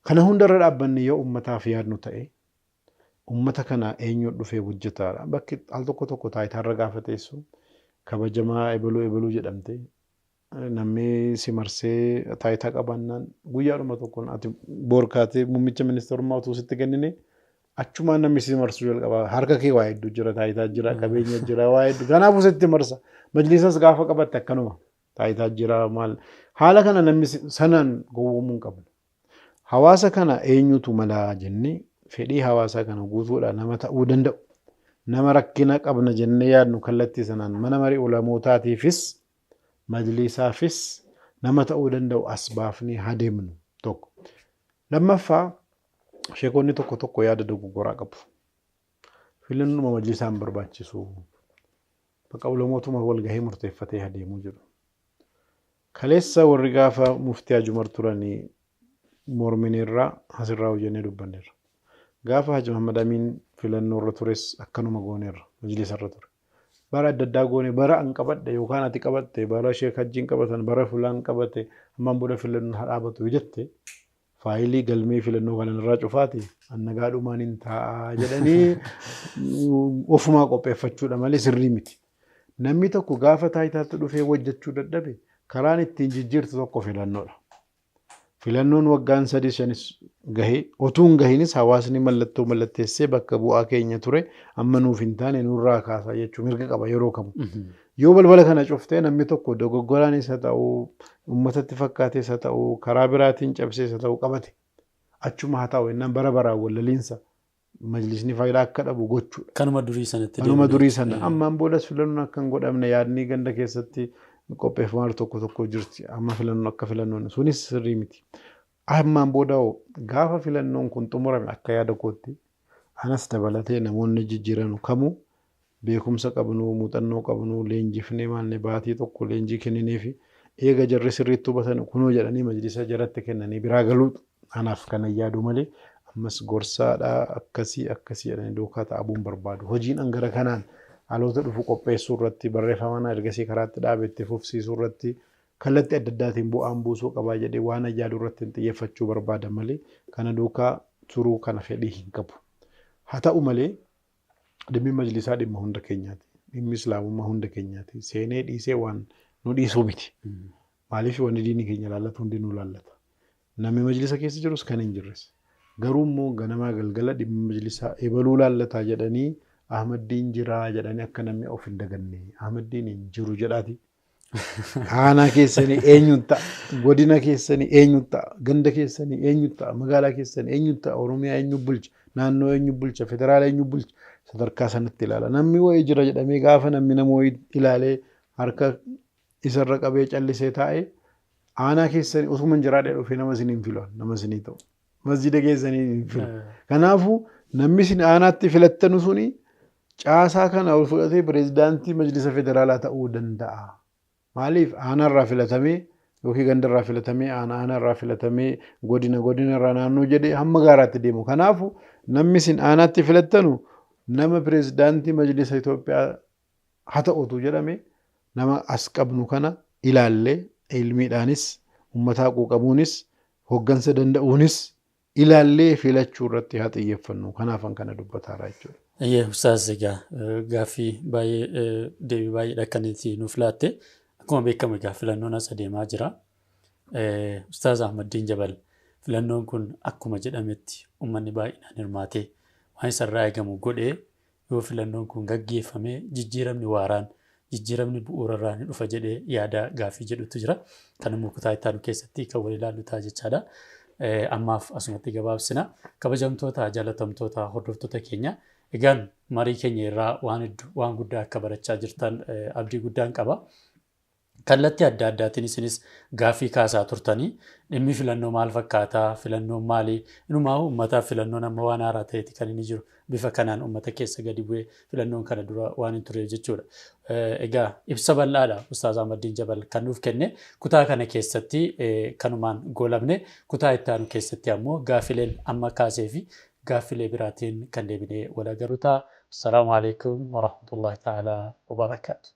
Kana hundarra dhaabbanne yoo uummataaf yaadnu ta'e uummata kana eenyu dhufee hojjetaadha. Bakki al tokko tokko taayitaarra gaafa teessu kabajamaa ebaluu jedhamte namni si marsee taayitaa qabannaan guyyaadhuma tokkoon ati boorkaatee muummicha ministeerummaa utuu sitti kennine achumaan namni si marsuu jalqaba. Harka kee waa hedduu jira taayitaa jira qabeenya jira waa hedduu kanaafuu sitti marsa. Majlisas gaafa qabatte akkanuma taayitaa jira maal haala kana namni sanaan gowwoomuu hin qabne. Hawaasa kana eenyutu malaa jennee fedhii hawaasa kana guutuudha nama ta'uu danda'u. Nama rakkina qabna jennee yaadnu kallattii sanaan mana marii ulamootaatiifis majlisaafis nama ta'uu danda'u as baafnee hadeemnu tokko. Lammaffaa sheekonni tokko tokko yaada dogoggoraa qabu. Filannuma majlisaan barbaachisu bakka ulamootuma walgahii murteeffatee hadeemuu jiru. Kaleessa warri gaafa muftii Haji Umar turanii mormineerraa asirraa hojjennee dubbanneerra. Gaafa Haji Muhammad Amiin filannoo irra tures akkanuma gooneerra majlisa irra ture. Bara adda addaa goone bara an qabadhe yookaan ati qabatte bara sheek Hajjiin qabatan bara fulaan qabate ammaan booda filannoon haa dhaabatu jette faayilii galmee filannoo kana irraa cufaati annagaadhumaan hin taa'aa jedhanii ofumaa qopheeffachuudha malee sirrii miti. Namni tokko gaafa taayitaatti dhufee hojjechuu dadhabe karaan ittiin jijjiirtu tokko filannoodha. Filannoon waggaan 3-5 gahee otuun gahiinis hawaasni mallattoo mallatteessee bakka bu'aa keenya ture amma nuuf hin taane nurraa kaasaa jechuun mirga qaba yeroo kamu. Yoo balbala kana cuftee namni tokko dogoggoraanis haa ta'uu uummatatti fakkaates haa ta'uu karaa biraatiin cabsees haa ta'uu qabate achuma haa ta'u innaan bara baraan wallaliinsa majlisni faayidaa akka dhabu gochuudha. Kanuma durii sanatti Kanuma durii sana ammaan boodas filannoon akka hin godhamne yaadni ganda keessatti qopheeffamaa tokko tokko jirti amma filannoon akka filannoon sunis sirrii miti. Ammaan booda gaafa filannoon kun xumurame akka yaada kootti anas dabalatee namoonni jijjiiranu kamuu beekumsa qabnu muuxannoo qabnu leenjifnee maalne baatii tokko leenjii kenninee fi eega jarri sirriitti hubatan kunoo jedhanii majlisa jaratti kennanii biraa galuu anaaf kana yaadu malee ammas gorsaadhaa akkasii jedhanii duukaa ta'abuun barbaadu. Hojiin angara kanaan haloota dhufu qopheessuu irratti barreeffama ergasii karaatti dhaabetti fufsiisuu irratti kallattii adda addaatiin bu'aan buusuu qabaa jedhee waan yaadu irratti xiyyeeffachuu barbaada malee kana duukaa turuu kana fedhii hin qabu. Haa ta'u malee dhimmi majlisaa dhimma hunda keenyaati. Dhimmi islaamummaa hunda keenyaati. Seenee dhiisee waan nu dhiisuu miti. Maaliif wanni diinii keenya laallatu hundi nu laallata. Namni majlisa keessa jirus kan hin jirres. Garuu immoo ganamaa galgala dhimma majlisaa ebaluu laallataa jedhanii Ahmaddiin jiraa jedhanii akka namni of hin daganne. Ahmaddiin hin jiru jedhaati. Aanaa keessanii eenyuun ta'a? Godina keessanii eenyuun ta'a? Ganda keessanii eenyuun ta'a? Magaalaa keessanii eenyuun ta'a? Oromiyaa eenyu bulcha? Naannoo eenyu bulcha? Federaala eenyu bulcha? Sadarkaa sanatti ilaala. Namni wayii jira jedhamee gaafa namni nama wayii ilaalee harka isarra qabee callisee taa'ee aanaa keessanii osuma jiraadhee dhufee nama isin hin filan, nama isinii ta'u. Masjida keessanii hin filan. Kanaafuu namni isin aanaatti filattanu suni caasaa kana ol fudhatee pireezidaantii majlisa federaalaa ta'uu danda'a. Maaliif aanarraa filatamee yookiin gandarraa filatamee aanaarraa filatamee godinarraa naannoo jedhee hamma gaaraatti deemu. Kanaafuu namni isin aanaatti filattanu nama pireezidaantii majlisa Itoophiyaa haa ta'utu jedhame nama as qabnu kana ilaallee ilmiidhaanis uummataa quuqamuunis hoggansa danda'uunis ilaallee filachuu irratti haa xiyyeeffannu. Kanaafan kana dubbataara jechuudha. Ustaaz egaa gaaffii baay'ee deebii baay'eedha kan itti nuuf laatte. Akkuma beekamu egaa filannoon as adeemaa jira. Ustaaz Ahmaddiin Jabal filannoon kun akkuma jedhametti uummanni baay'inaan hirmaatee waan isarraa eegamu godhee yoo filannoon kun gaggeeffamee jijjiiramni waaraan jijjiiramni bu'uurarraa ni dhufa jedhee yaada gaaffii jedhutu jira. Kanammoo kutaa itti aanu keessatti kan wal ilaallu ta'a jechaadha. Ammaaf asumatti gabaabsina. Kabajamtoota jaalatamtoota hordoftoota keenya egaan marii keenya irraa waan guddaa akka barachaa jirtan abdii guddaan qaba. Kallattii adda addaatiin isinis gaaffii kaasaa turtanii dhimmi filannoo maal fakkaataa filannoon maalii inumaa uummataaf filannoon amma waan haaraa ta'eeti kan inni jiru bifa kanaan uummata keessa gadi bu'ee filannoon kana dura waan hin turre jechuudha. Egaa ibsa bal'aadha Ustaaz Ahmaddiin Jabal kan nuuf kenne kutaa kana keessatti kanumaan goolabne kutaa itti aanu keessatti ammoo gaaffileen amma kaasee fi gaaffilee biraatiin kan deebinee wal agarru ta'a. Assalaamu alaikum wa rahmatullahi ta'ala wa barakaatu.